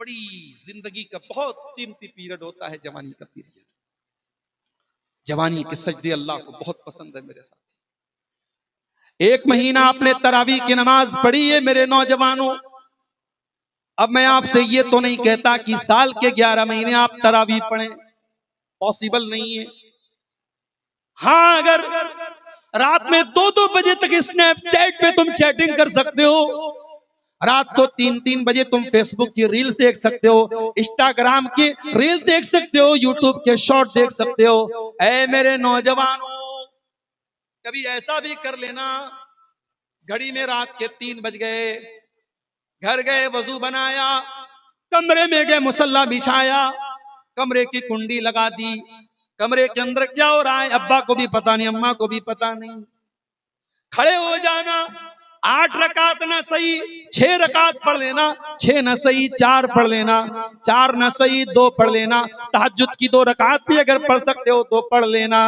Speaker 1: बड़ी जिंदगी का बहुत कीमती पीरियड होता है जवानी का पीरियड। जवानी के सजदे अल्लाह को बहुत पसंद है मेरे साथी। 1 महीना आपने तरावीह की नमाज पढ़ी है मेरे नौजवानों। अब मैं आपसे ये तो नहीं कहता कि साल के 11 महीने आप तरावीह पढ़ें, पॉसिबल नहीं है। हाँ, अगर रात में 2-2 बजे तक स्नैपचैट पे तुम चैटिंग कर सकते हो, रात को 3-3 बजे तुम फेसबुक की रील्स देख सकते हो, इंस्टाग्राम की रील्स देख सकते हो, यूट्यूब के शॉर्ट देख सकते हो। ऐ मेरे नौजवानों, कभी ऐसा भी कर लेना, घड़ी में रात के 3 बज गए, घर गए, वजू बनाया, कमरे में गए, मुसल्ला बिछाया, कमरे की कुंडी लगा दी, कमरे के अंदर क्या हो रहा है अब्बा को भी पता नहीं, अम्मा को भी पता नहीं। खड़े हो जाना, 8 रकात ना सही 6 रकात पढ़ लेना, 6 न सही 4 पढ़ लेना, 4 न सही 2 पढ़ लेना, तहज्जुद की 2 रकात भी अगर पढ़ सकते हो तो पढ़ लेना।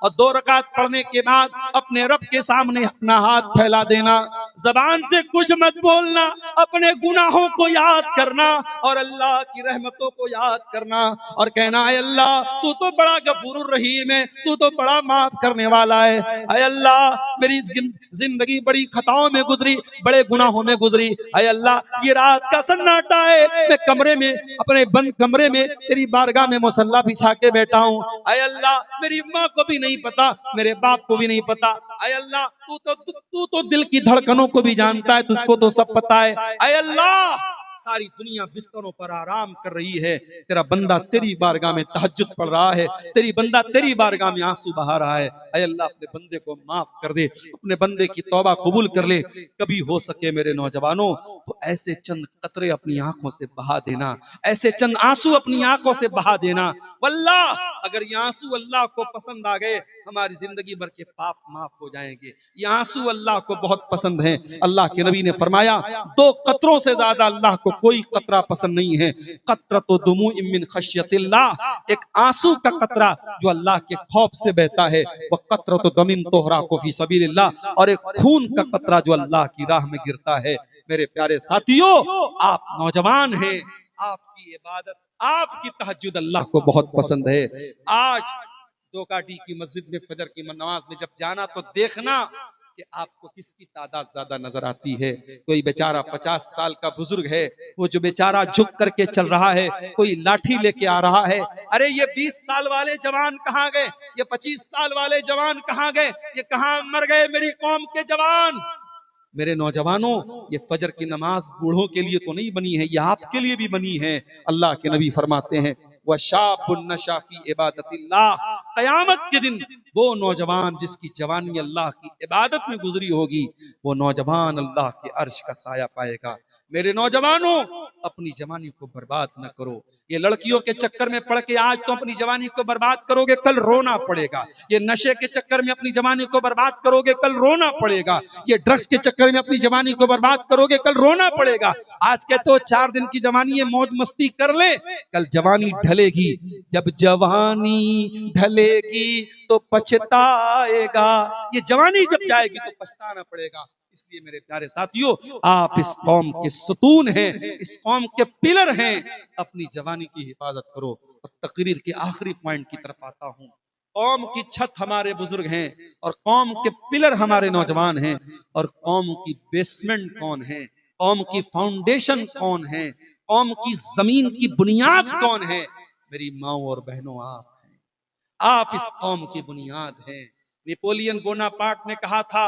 Speaker 1: और 2 रकात पढ़ने के बाद अपने रब के सामने अपना हाथ फैला देना, जबान से कुछ मत बोलना, अपने गुनाहों को याद करना और अल्लाह की रहमतों को याद करना और कहना, ऐ अल्लाह तू तो बड़ा गफूरुर रहीम है, तू तो बड़ा माफ करने वाला है। ऐ अल्लाह मेरी जिंदगी बड़ी खताओं में गुजरी, बड़े गुनाहों में गुजरी। ऐ अल्लाह ये रात का सन्नाटा है, मैं कमरे में अपने बंद कमरे में तेरी बारगाह में मुसल्ला बिछा के बैठा हूँ। ऐ अल्लाह मेरी माँ को भी नहीं पता, मेरे बाप को भी नहीं पता। ऐ अल्लाह तू तो दिल की धड़कनों को भी जानता है, तुझको तो सब पता है। ऐ अल्लाह सारी दुनिया बिस्तरों पर आराम कर रही है, तेरा बंदा तेरी बारगाह में तहज्जुद पढ़ रहा है, तेरी बंदा तेरी बारगाह में आंसू बहा रहा है। ऐ अल्लाह अपने बंदे को माफ कर दे, अपने बंदे की तौबा कबूल कर ले। कभी हो सके मेरे नौजवानों तो ऐसे चंद कतरे अपनी आंखों से बहा देना, ऐसे चंद आंसू अपनी आंखों से बहा देना। वल्लाह अगर ये आंसू अल्लाह को पसंद आ गए, हमारी जिंदगी भर के पाप माफ हो जाएंगे। ये आंसू अल्लाह को बहुत पसंद है। अल्लाह के नबी ने फरमाया 2 कतरों से ज्यादा अल्लाह को कोई कतरा पसंद नहीं है। कतरतु दुमूइन मिन खश्यतिल्लाह, एक आंसू का कतरा जो अल्लाह के खौफ से बहता है, वह कतरतु दमिन तोहराकु फी सबीलिल्लाह, और एक खून का कतरा जो अल्लाह की राह में गिरता है। मेरे प्यारे साथियों, आप नौजवान हैं, आपकी इबादत आपकी तहज्जुद अल्लाह को बहुत पसंद है। आज दोकाडी की मस्जिद में फजर की नमाज में जब जाना तो देखना कि आपको किसकी तादाद ज्यादा नजर आती है। कोई बेचारा 50 साल का बुजुर्ग है, वो जो बेचारा झुक करके चल रहा है, कोई लाठी लेके आ रहा है। अरे ये 20 साल वाले जवान कहाँ गए, ये 25 साल वाले जवान कहाँ गए, ये कहाँ मर गए मेरी कौम के जवान। मेरे नौजवानों, ये फजर की नमाज बूढ़ों के लिए तो नहीं बनी है, ये आपके लिए भी बनी है। अल्लाह के नबी फरमाते हैं वशाबुन नशा फी इबादतिल्लाह, क़यामत के दिन वो नौजवान जिसकी जवानी अल्लाह की इबादत में गुजरी होगी, वो नौजवान अल्लाह के अर्श का साया पाएगा। मेरे नौजवानों, अपनी जवानी को बर्बाद न करो। ये लड़कियों के चक्कर में पड़ के आज तो अपनी जवानी को बर्बाद करोगे, कल रोना पड़ेगा। ये नशे के चक्कर में अपनी जवानी को बर्बाद करोगे, कल रोना पड़ेगा। ये ड्रग्स के चक्कर में अपनी जवानी को बर्बाद करोगे, कल रोना पड़ेगा। आज कहते हो 4 दिन की जवानी है, मौज मस्ती कर ले, कल जवानी ढलेगी। जब जवानी ढलेगी तो पछताएगा, ये जवानी जब जाएगी तो पछताना पड़ेगा। इसलिए मेरे प्यारे साथियों, आप इस कौम के सतून हैं, इस कौम के पिलर हैं, अपनी जवानी की हिफाजत करो। और तकरीर के आखिरी पॉइंट की तरफ आता हूं। कौम की छत हमारे बुजुर्ग हैं और कौम के पिलर हमारे नौजवान हैं, और कौम की बेसमेंट कौन है, कौम की फाउंडेशन कौन है, कौम की जमीन की बुनियाद कौन है? मेरी माओ और बहनों, आप हैं। आप इस कौम की बुनियाद हैं। नेपोलियन बोनापार्ट ने कहा था,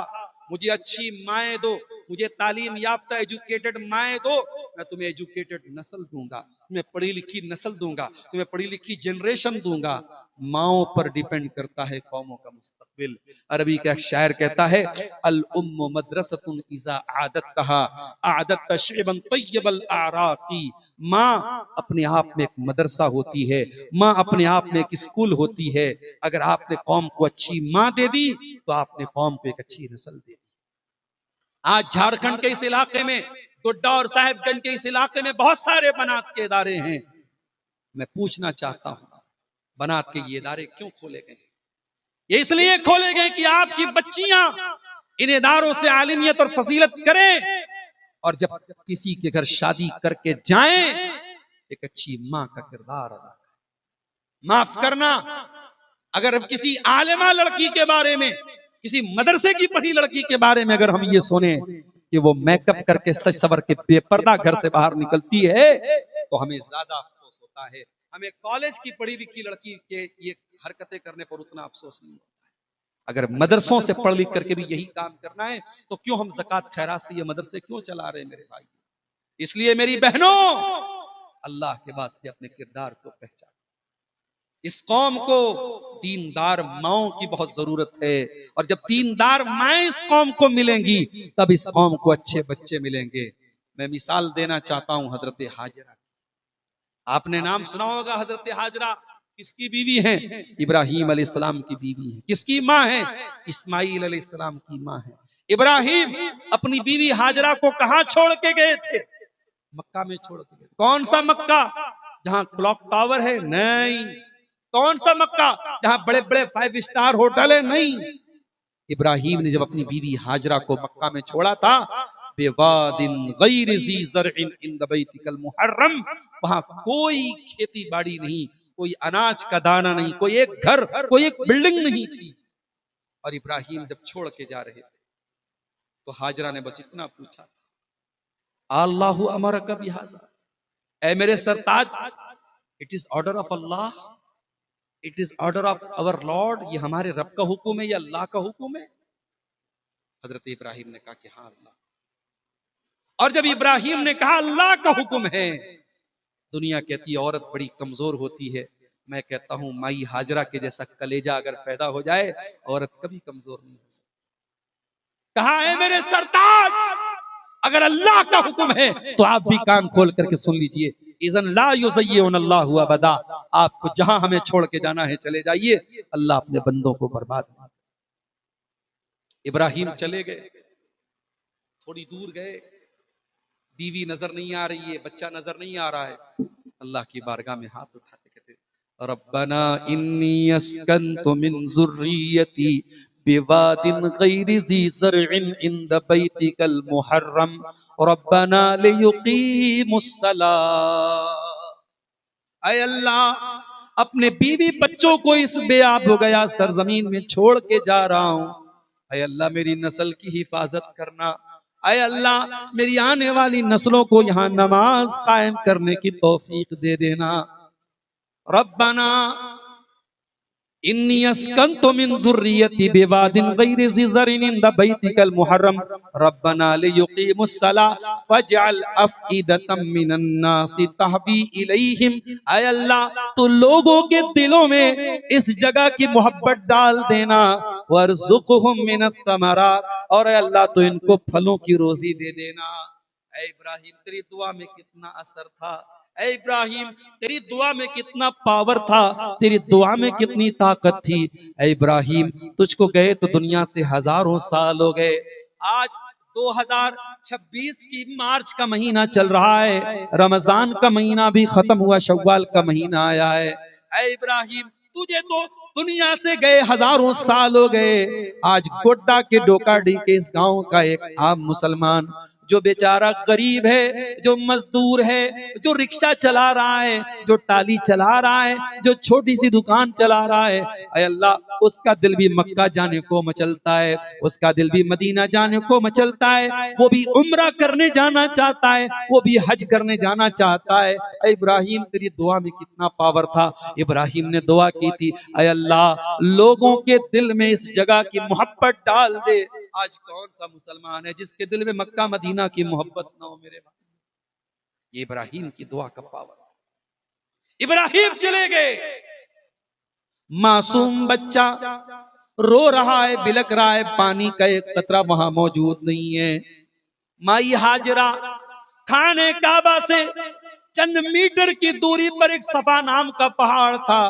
Speaker 1: मुझे अच्छी माएँ दो, मुझे तालीम याफ्ता एजुकेटेड माएँ दो, मैं तुम्हें एजुकेटेड नस्ल दूंगा, तुम्हें पढ़ी लिखी नस्ल दूंगा, तुम्हें पढ़ी लिखी जनरेशन दूंगा। माओ पर डिपेंड करता है कौमों का मुस्तकबिल। अरबी का एक शायर कहता है, अल उम्मु मदरसतुन इज़ा आदतहा आदत शैबन तय्यबल आराकी। माँ अपने आप में एक मदरसा होती है, माँ अपने आप में एक स्कूल होती है। अगर आपने कौम को अच्छी माँ दे दी तो आपने कौम को एक अच्छी नस्ल दे दी। आज झारखंड के इस इलाके में, गोड्डा और साहेबगंज के इस इलाके में बहुत सारे बनात के इदारे हैं। मैं पूछना चाहता हूं, बनात के ये इदारे क्यों खोले गए? ये इसलिए खोले गए कि आपकी बच्चियां इन इदारों से आलिमियत और फजीलत करें, और जब किसी के घर शादी करके जाएं, एक अच्छी मां का किरदार अदा करें। माफ करना, अगर किसी आलिमा लड़की के बारे में, किसी मदरसे की पढ़ी लड़की के बारे में अगर हम ये सुने कि वो मेकअप करके सज सवर के बेपर्दा घर से बाहर निकलती है, तो हमें ज्यादा अफसोस होता है। हमें कॉलेज की पढ़ी लिखी लड़की के ये हरकतें करने पर उतना अफसोस नहीं होता है। अगर मदरसों से पढ़ लिख करके भी यही काम करना है, तो क्यों हम ज़कात खैरात से ये मदरसे क्यों चला रहे हैं मेरे भाई? इसलिए मेरी बहनों, अल्लाह के वास्ते अपने किरदार को पहचान। इस कौम को दीनदार माओं की बहुत जरूरत है, और जब दीनदार माएं इस कौम को मिलेंगी तब इस कौम को अच्छे बच्चे मिलेंगे। मैं मिसाल देना चाहता हूं हजरत हाजरा। आपने नाम सुना होगा हजरत हाजरा किसकी बीवी हैं? इब्राहिम अलैहिस्सलाम की बीवी है। किसकी माँ है? इस्माइल अलैहिस्सलाम की माँ है। इब्राहिम अपनी बीवी हाजरा को कहां छोड़ के गए थे? मक्का में छोड़ के गए। कौन सा मक्का? जहां क्लॉक टावर है? नहीं। कौन सा मक्का? जहां बड़े बड़े 5 स्टार होटल है? नहीं। इब्राहिम ने जब अपनी बीवी हाजरा को मक्का में छोड़ा था, बेवादिन गैर ज़ी ज़रइन इंद बैतिकल मुहर्रम, वहां कोई खेती बाड़ी नहीं, कोई अनाज का दाना नहीं, कोई एक घर, कोई एक बिल्डिंग नहीं थी। और इब्राहिम जब छोड़ के जा रहे थे तो हाजरा ने बस इतना पूछा, अल्लाहु अमरका बिहाज़ा, ऐ मेरे सरताज, it is order of Allah, it is order of our lord, ये हमारे रब का हुक्म है या अल्लाह का हुक्म है? हजरत इब्राहिम ने कहा कि हाँ अल्लाह। और जब इब्राहिम ने कहा अल्लाह का हुक्म है, दुनिया कहती है औरत बड़ी कमजोर होती है, मैं कहता हूं माई हाजरा के जैसा कलेजा अगर पैदा हो जाए, औरत कभी कमजोर नहीं हो सकती। कहा है मेरे सरताज, अगर अल्लाह का हुक्म है तो आप भी कान खोल करके सुन लीजिए, इज़न ला युज़य्यिउनल्लाहु अबदा, आपको जहां हमें छोड़ के जाना है चले जाइए, अल्लाह अपने बंदों को बर्बाद नहीं। इब्राहिम चले गए, थोड़ी दूर गए, बीवी नजर नहीं आ रही है, बच्चा नजर नहीं आ रहा है। अल्लाह की बारगाह में हाथ उठाते कहते, रब्बना इन्नी अस्कन्तु मिन ज़ुर्रियती बिवादिन गैरि ज़ी ज़रइन इंद बैतिकल मुहर्रम रब्बना लियुक़ीमुस्सलाह। ऐ अल्लाह, अपने बीवी बच्चों को इस बेआब हो गया सरजमीन में छोड़ के जा रहा हूं। ऐ अल्लाह, मेरी नस्ल की हिफाजत करना। ऐ अल्लाह, मेरी आने वाली नस्लों को यहाँ नमाज कायम करने की तौफीक दे देना। रब्बना इन्नी अस्कन्तु मिन ज़ुर्रियती बिवादिन गैरि ज़ी ज़रइन इंद बैतिकल मुहर्रम रब्बना लियुक़ीमुस्सलाह फजअल अफ़ईदतम मिनन नासि तहवी इलैहिम। ऐ अल्लाह, तो लोगों के दिलों में इस जगह की मोहब्बत डाल देना। वरज़ुक़हुम मिनत समरात, और ऐ अल्लाह तो इनको फलों की रोजी दे देना। ऐ इब्राहिम, तेरी दुआ में कितना असर था। ऐ इब्राहिम, तेरी दुआ में कितना पावर था, तेरी दुआ में कितनी ताकत थी। ऐ इब्राहिम, तुझको गए तो दुनिया से हजारों साल हो गए। आज 2026 की मार्च का महीना चल रहा है, रमजान का महीना भी खत्म हुआ, शव्वाल का महीना आया है। ऐ इब्राहिम, तुझे तो दुनिया से गए हजारों साल हो गए। आज गोड्डा के डोकाडी के इस गांव का एक आम मुसलमान जो बेचारा गरीब है, जो मजदूर है, जो रिक्शा चला रहा है, जो टाली चला रहा है, जो छोटी सी दुकान चला रहा है, ऐ अल्लाह, उसका दिल भी मक्का जाने को मचलता है, उसका दिल भी मदीना जाने को मचलता है, वो भी उम्रा करने जाना चाहता है, वो भी हज करने जाना चाहता है। ऐ इब्राहिम, तेरी दुआ में कितना पावर था। इब्राहिम ने दुआ की थी, ऐ अल्लाह, लोगों के दिल में इस जगह की मोहब्बत डाल दे। आज कौन सा मुसलमान है जिसके दिल में मक्का मदीना की मोहब्बत ना हो मेरे भाई? ये इब्राहिम की दुआ का पावर। इब्राहिम चले गए, मासूम बच्चा रो रहा है, बिलक रहा है, पानी का एक कतरा वहां मौजूद नहीं है। माई हाजरा खाने काबा से चंद मीटर की दूरी पर एक सफा नाम का पहाड़ था,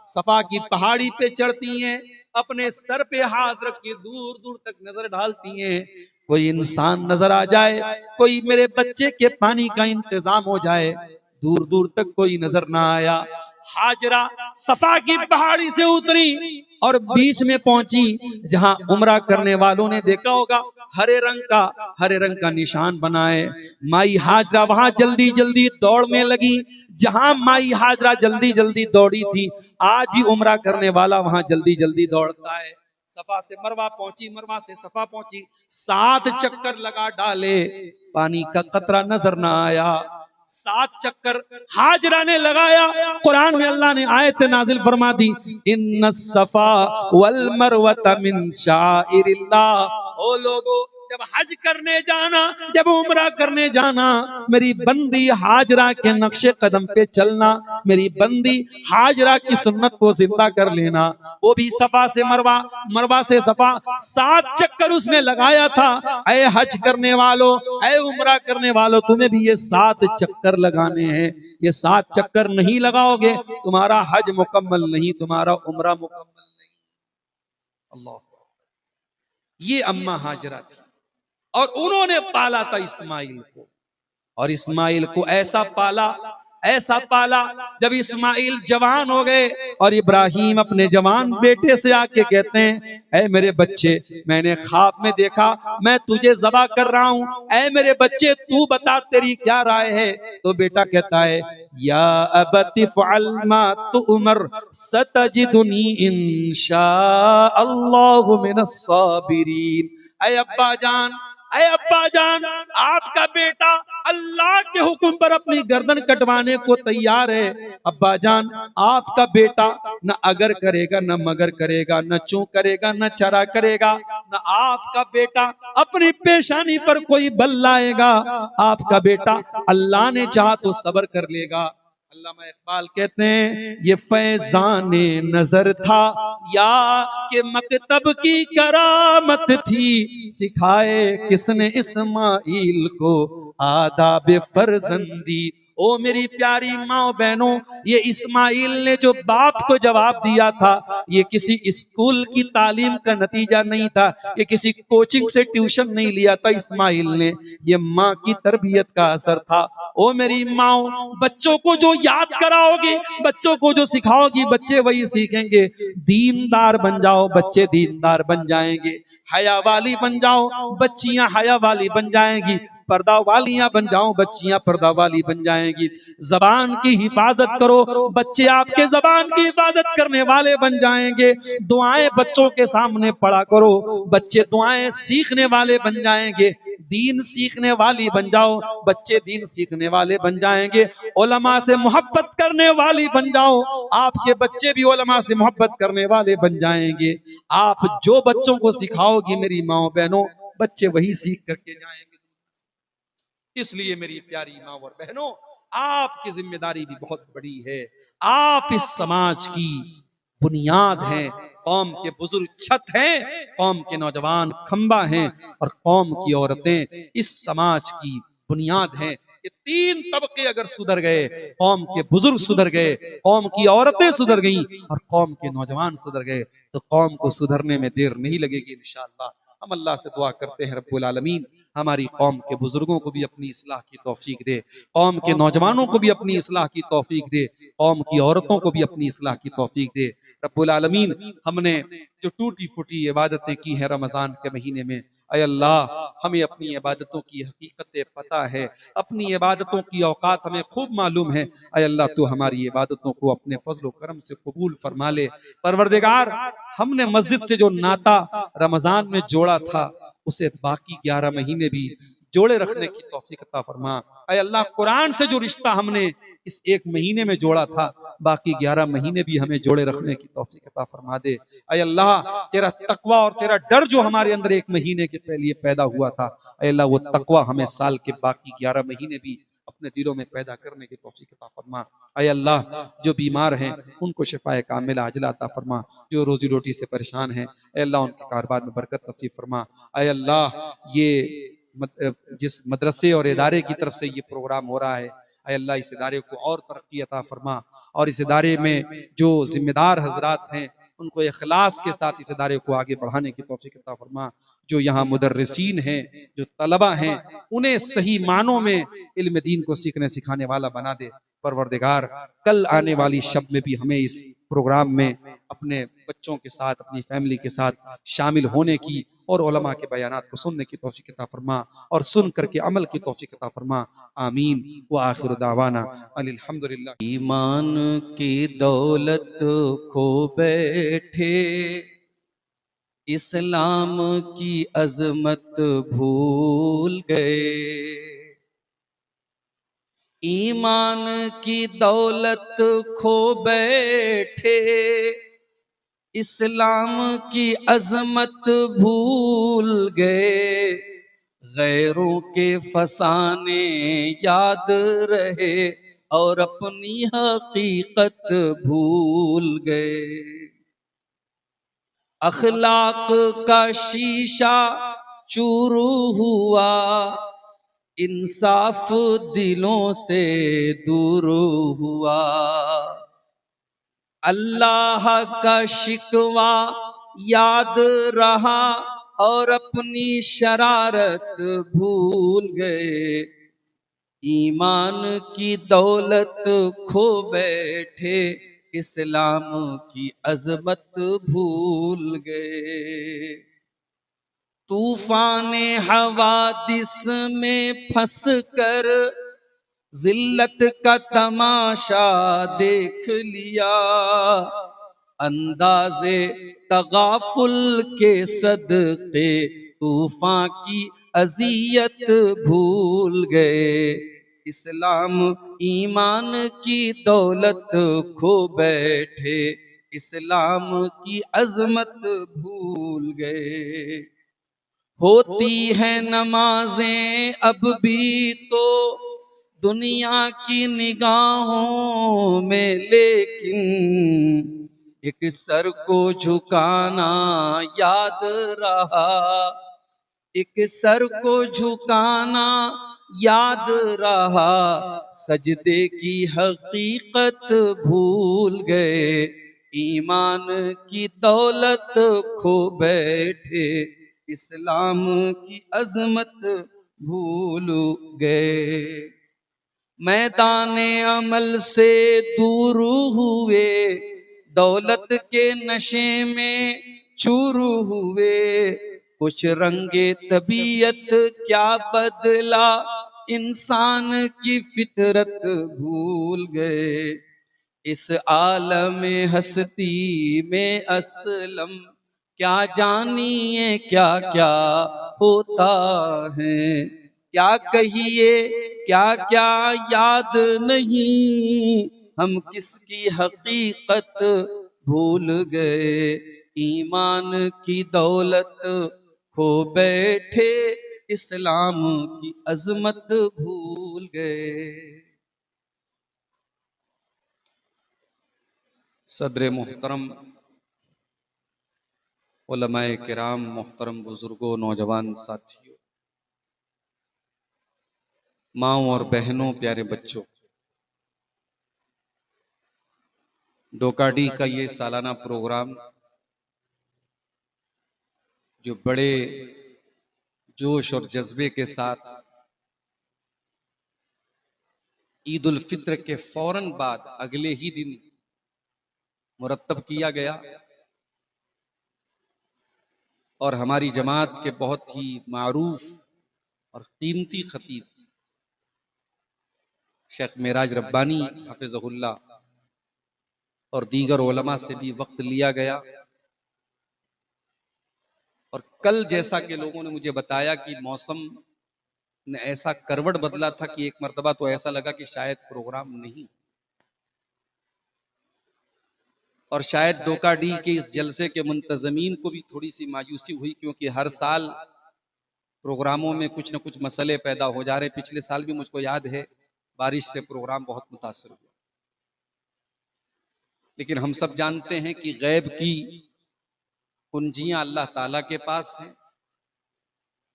Speaker 1: सफा की पहाड़ी पे चढ़ती हैं, अपने सर पे हाथ रख के दूर दूर तक नजर डालती हैं, कोई इंसान नजर आ जाए, कोई मेरे बच्चे के पानी का इंतजाम हो जाए। दूर दूर तक कोई नजर ना आया। हाजरा सफा की पहाड़ी से उतरी और बीच में पहुंची, जहां उम्रा करने वालों ने देखा होगा हरे रंग का निशान बनाए। माई हाजरा वहां जल्दी जल्दी दौड़ने लगी। जहां माई हाजरा जल्दी जल्दी दौड़ी थी, आज भी उम्रा करने वाला वहां जल्दी जल्दी दौड़ता है। सफा से मरवा पहुंची, मरवा से सफा पहुंची, 7 चक्कर लगा डाले, पानी का कतरा नजर ना आया। 7 चक्कर हाजरा ने लगाया। कुरान में अल्लाह ने आयत नाजिल फरमा दी, इन्नस सफा वल मरवता मिन शाइरिल्लाह। ओ लोगो, जब हज करने जाना, जब उम्रा करने जाना, मेरी बंदी हाजरा के नक्शे कदम पे चलना, मेरी बंदी हाजरा की सुन्नत को जिंदा कर लेना। वो भी सफा से मरवा, मरवा से सफा, 7 चक्कर उसने लगाया था। ऐ हज करने वालों, ऐ उम्रा करने वालों, तुम्हें भी ये 7 चक्कर लगाने हैं। ये 7 चक्कर नहीं लगाओगे तुम्हारा हज मुकम्मल नहीं, तुम्हारा उम्रा मुकम्मल नहीं। अल्लाह, ये अम्मा हाजरा थी और उन्होंने पाला था इस्माइल को। और इस्माइल को ऐसा पाला, ऐसा पाला, जब इस्माइल जवान हो गए और इब्राहिम अपने जवान बेटे से आके कहते हैं, ऐ मेरे बच्चे, मैंने ख्वाब में देखा मैं तुझे ज़बा कर रहा हूं, ऐ मेरे बच्चे तू बता तेरी क्या राय है। तो बेटा कहता है, या अबति फ़अल मा तुअमर सतजिदुनी इंशाअल्लाहु मिनस साबिरीन। ऐ अब्बा जान, ऐ अब्बा जान, आपका बेटा अल्लाह के हुक्म पर अपनी गर्दन कटवाने को तैयार है। अब्बा जान, आपका बेटा न अगर करेगा, न मगर करेगा, न चूं करेगा, न चरा करेगा, न आपका बेटा अपनी पेशानी पर कोई बल लाएगा। आपका बेटा अल्लाह ने चाहा तो सब्र कर लेगा। अल्लामा इकबाल कहते हैं, ये फैजाने नजर था या कि मकतब की करामत थी, सिखाए किसने इस्माइल को आदाब फर्जंदी। ओ मेरी प्यारी माँ बहनों, ये इस्माइल ने जो बाप को जवाब दिया था, ये किसी स्कूल की तालीम का नतीजा नहीं था, ये किसी कोचिंग से ट्यूशन नहीं लिया था इस्माइल ने, ये माँ की तरबियत का असर था। ओ मेरी माँ, बच्चों को जो याद कराओगी, बच्चों को जो सिखाओगी, बच्चे वही सीखेंगे। दीनदार बन जाओ, बच्चे दीनदार बन जाएंगे। हया वाली बन जाओ, बच्चियां हया वाली बन जाएंगी। पर्दा वालियां बन जाओ, बच्चियां पर्दा वाली बन जाएंगी। जबान की हिफाजत करो, बच्चे आपके जबान की हिफाजत करने वाले बन जाएंगे। दुआएं बच्चों के सामने पढ़ा करो, बच्चे दुआएं सीखने वाले बन जाएंगे। दीन सीखने वाली बन जाओ, बच्चे दीन सीखने वाले बन जाएंगे। उलमा से मोहब्बत करने वाली बन जाओ, आपके बच्चे भी उलमा से मोहब्बत करने वाले बन जाएंगे। आप जो बच्चों को सिखाओगी मेरी माँ बहनों, बच्चे वही सीख करके जाएंगे। इसलिए मेरी प्यारी माँ और बहनों, आपकी जिम्मेदारी भी बहुत बड़ी है। आप इस समाज की बुनियाद हैं, कौम के बुजुर्ग छत हैं, कौम के नौजवान खंबा हैं और कौम की औरतें इस समाज की बुनियाद हैं। ये 3 तबके अगर सुधर गए, कौम के बुजुर्ग सुधर गए, कौम की औरतें सुधर गई और कौम के नौजवान सुधर गए, तो कौम को सुधरने में देर नहीं लगेगी इंशाअल्लाह। हम अल्लाह से दुआ करते हैं, रब्बुल आलमीन हमारी कौम के बुजुर्गों को भी अपनी इस्लाह की तौफीक दे, कौम के नौजवानों को भी अपनी इस्लाह की तौफीक दे, कौम की औरतों को भी अपनी इस्लाह की तौफीक दे। रब्बुल आलमीन, हमने जो टूटी फूटी इबादतें की हैं रमज़ान के महीने में, ऐ अल्लाह हमें अपनी इबादतों की हकीकत पता है, अपनी इबादतों की औकात हमें खूब मालूम है। ऐ अल्लाह तू हमारी इबादतों को अपने फजल करम से कबूल फरमा ले। परवरदिगार, हमने मस्जिद से जो नाता रमज़ान में जोड़ा था, उसे बाकी 11 महीने भी जोड़े रखने की तौफीक अता फरमा। ऐ अल्लाह, कुरान से जो रिश्ता हमने इस 1 महीने में जोड़ा था, बाकी 11 महीने भी हमें जोड़े रखने की तौफीक अता फरमा दे। ऐ अल्लाह, तेरा तकवा और तेरा डर जो हमारे अंदर 1 महीने के लिए पैदा हुआ था, ऐ अल्लाह वो तकवा हमें साल के बाकी 11 महीने भी अपने दिलों में पैदा करने की तौफीक अता फरमा। ऐ अल्लाह, जो बीमार हैं उनको शिफाए कामिला आजिला अता फरमा, जो रोजी रोटी से परेशान हैं ऐ अल्लाह उनके कारोबार में बरकत नसीब फरमा। ऐ अल्लाह, ये जिस मदरसे और इदारे की तरफ से ये प्रोग्राम हो रहा है, ऐ अल्लाह इस इदारे को और तरक्की अता फरमा और इस इदारे में जो जिम्मेदार हजरात हैं उनको इखलास के साथ इस इदारे को आगे बढ़ाने की तौफीक अता फरमा। जो यहाँ मुदर्रिसीन हैं, जो तलबा हैं, उन्हें सही मानों में इल्म दीन को सीखने सिखाने वाला बना दे। परवरदिगार, कल आने वाली शब में भी हमें इस प्रोग्राम में अपने बच्चों के साथ, अपनी फैमिली के साथ शामिल होने की और उलमा के बयानात को सुनने की तौफीक अता फरमा और सुन करके अमल की तौफीक अता फरमा। आमीन व आखिर दावाना अल्हम्दुलिल्लाह।
Speaker 2: ईमान की दौलत खो बैठे, इस्लाम की अजमत भूल गए। ईमान की दौलत खो बैठे, इस्लाम की अजमत भूल गए। गैरों के फसाने याद रहे और अपनी हकीकत भूल गए। अखलाक का शीशा चूरू हुआ, इंसाफ दिलों से दूर हुआ। अल्लाह का शिकवा याद रहा और अपनी शरारत भूल गए। ईमान की दौलत खो बैठे, इस्लाम की अजमत भूल गए। तूफान हवादिस में फंस कर जिल्लत का तमाशा देख लिया। अंदाजे तगाफुल के सदके तूफान की अजियत भूल गए। इस्लाम ईमान की दौलत खो बैठे, इस्लाम की अजमत भूल गए। होती है नमाजें अब भी तो दुनिया की निगाहों में, लेकिन एक सर को झुकाना याद रहा। एक सर को झुकाना याद रहा, सजदे की हकीकत भूल गए। ईमान की दौलत खो बैठे, इस्लाम की अजमत भूल गए। मैदाने अमल से दूर हुए, दौलत के नशे में चूर हुए। कुछ रंगे तबीयत क्या बदला, इंसान की फितरत भूल गए। इस आलम हस्ती में असलम क्या जानिए क्या क्या होता है। क्या कहिए क्या क्या याद नहीं, हम किसकी हकीकत भूल गए। ईमान की दौलत खो बैठे, इस्लाम की अजमत भूल गए। सदर मोहतरम, उलमाए किराम, मोहतरम बुजुर्गों, नौजवान साथियों, माँओं और बहनों, प्यारे बच्चों, डोकाडी का ये सालाना प्रोग्राम जो बड़े जोश और जज्बे के साथ ईद उल फित्र के फौरन बाद अगले ही दिन मुरत्तब किया गया और हमारी जमात के बहुत ही मारूफ और कीमती खतीब शेख मेराज रब्बानी हफिज़हुल्लाह और दीगर उलमा से भी वक्त लिया गया। और कल जैसा कि लोगों ने मुझे बताया कि मौसम ने ऐसा करवट बदला था कि एक मर्तबा तो ऐसा लगा कि शायद प्रोग्राम नहीं, और शायद डोकाडी के इस जलसे के मुंतजमीन को भी थोड़ी सी मायूसी हुई, क्योंकि हर साल प्रोग्रामों में कुछ न कुछ मसले पैदा हो जा रहे। पिछले साल भी मुझको याद है बारिश से प्रोग्राम बहुत मुतासर हुआ, लेकिन हम सब जानते हैं कि गैब की कुंजियां अल्लाह ताला के पास हैं।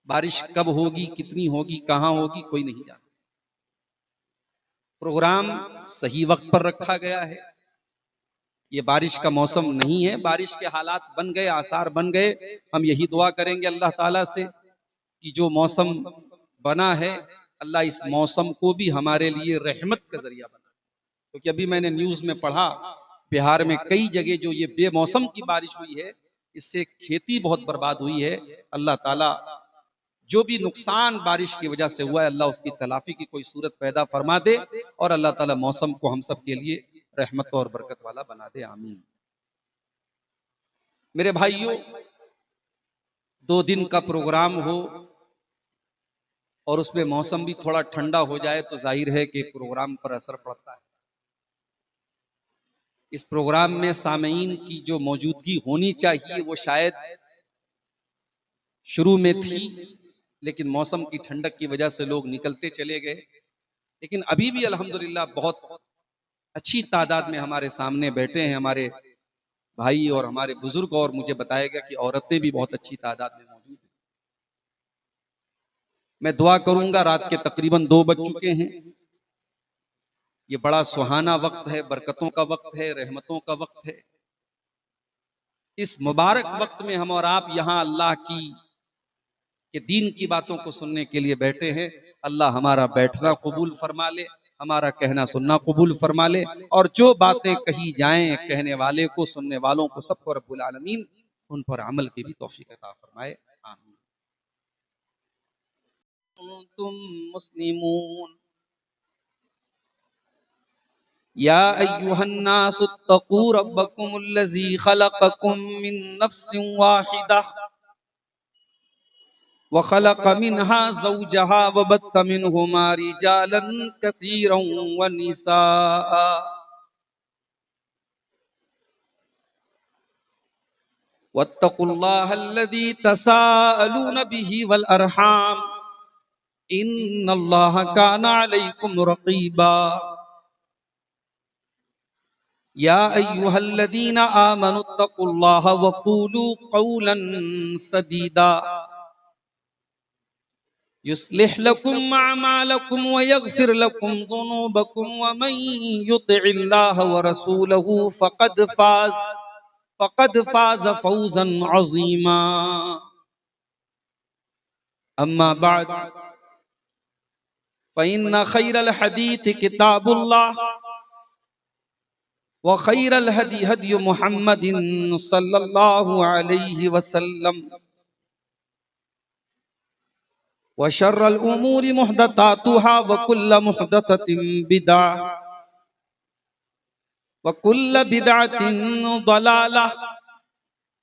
Speaker 2: बारिश कब होगी, कितनी होगी, कहां होगी, कोई नहीं जानता। प्रोग्राम सही वक्त पर रखा गया है। ये बारिश का मौसम नहीं है, बारिश के हालात बन गए, आसार बन गए। हम यही दुआ करेंगे अल्लाह ताला से कि जो मौसम बना है, अल्लाह इस मौसम को भी हमारे लिए रहमत का जरिया बना। क्योंकि अभी मैंने न्यूज में पढ़ा, बिहार में कई जगह जो ये बेमौसम की बारिश हुई है, इससे खेती बहुत बर्बाद हुई है। अल्लाह ताला जो भी नुकसान बारिश की वजह से हुआ है, अल्लाह उसकी तलाफी की कोई सूरत पैदा फरमा दे और अल्लाह ताला मौसम को हम सब के लिए रहमत और बरकत वाला बना दे, आमीन। मेरे भाइयों, 2 दिन का प्रोग्राम हो और उसमें मौसम भी थोड़ा ठंडा हो जाए तो जाहिर है कि प्रोग्राम पर असर पड़ता है। इस प्रोग्राम में सामीन की जो मौजूदगी होनी चाहिए वो शायद शुरू में थी, लेकिन मौसम की ठंडक की वजह से लोग निकलते चले गए। लेकिन अभी भी अल्हम्दुलिल्लाह बहुत अच्छी तादाद में हमारे सामने बैठे हैं हमारे भाई और हमारे बुजुर्ग, और मुझे बताया गया कि औरतें भी बहुत अच्छी तादाद में मौजूद हैं। मैं दुआ करूंगा, रात के तकरीबन 2 बज चुके हैं। ये बड़ा सुहाना वक्त है, बरकतों का वक्त है, रहमतों का वक्त है। इस मुबारक वक्त में हम और आप यहाँ अल्लाह के दीन की बातों को सुनने के लिए बैठे हैं। अल्लाह हमारा बैठना कबूल फरमा ले, हमारा कहना सुनना कबूल फरमा ले, और जो बातें कही जाएं कहने वाले को, सुनने वालों को, सबको रब्बुल आलमीन उन पर अमल की भी तौफीक अता फरमाए। आमीन। तुम मुस्लिमून या अय्युहन्नासुत्तकू रब्बकुमुल्लज़ी खलक़कुम मिन नफ्सिन वाहिदा व खलक़ मिन्हा ज़ौजहा व बत्त मिन्हुमा रिजालन कसीरन व निसाअ वत्तकुल्लाहल्लज़ी तसाअलून बिही वल अरहाम इन्नल्लाहा काना अलैकुम रक़ीबा या अय्युहल्लज़ीना आमनुत्तकुल्लाहा व क़ूलू क़ौलन सदीदा युस्लिह लकुम अअमालकुम व यग़फिर लकुम ज़ुनूबकुम व मन युतिइल्लाह व रसूलहू फ़क़द फ़ाज़ फ़ौज़न अज़ीमा। अम्मा बअद फ़इन्न खैरल हदीथ किताबुल्लाह व खैरल हदी हदी मुहम्मदिन सल्लल्लाहु अलैहि वसल्लम व शर्रल उमूरि मुहदतातुहा व कुल्ल मुहदततिन बिदअह व कुल्ल बिदअतिन दलालह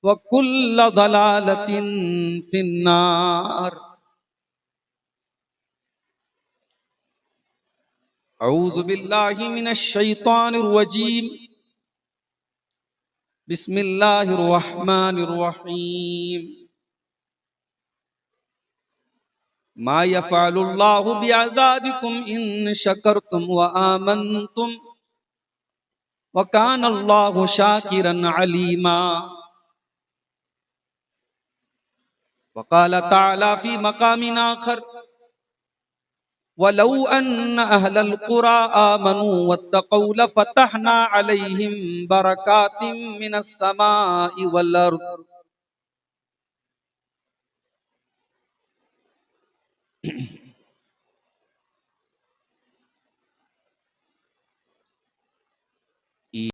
Speaker 2: व कुल्ल दलालतिन फिन्नार। अऊज़ु बिल्लाहि मिनश शैतानिर रजीम। बिस्मिल्लाहिर रहमानिर रहीम। मा यफ़अलुल्लाहु बिअज़ाबिकुम इन शकरतुम व आमनतुम व कानल्लाहु शाकिरन अलीमा। व क़ाल तआला फ़ी मक़ामिन आख़र वलौ अन्न अहलल क़ुरा आमनू वत्तक़ौ लफ़तहना अलैहिम बरकातिम मिनस समाइ वल अर्द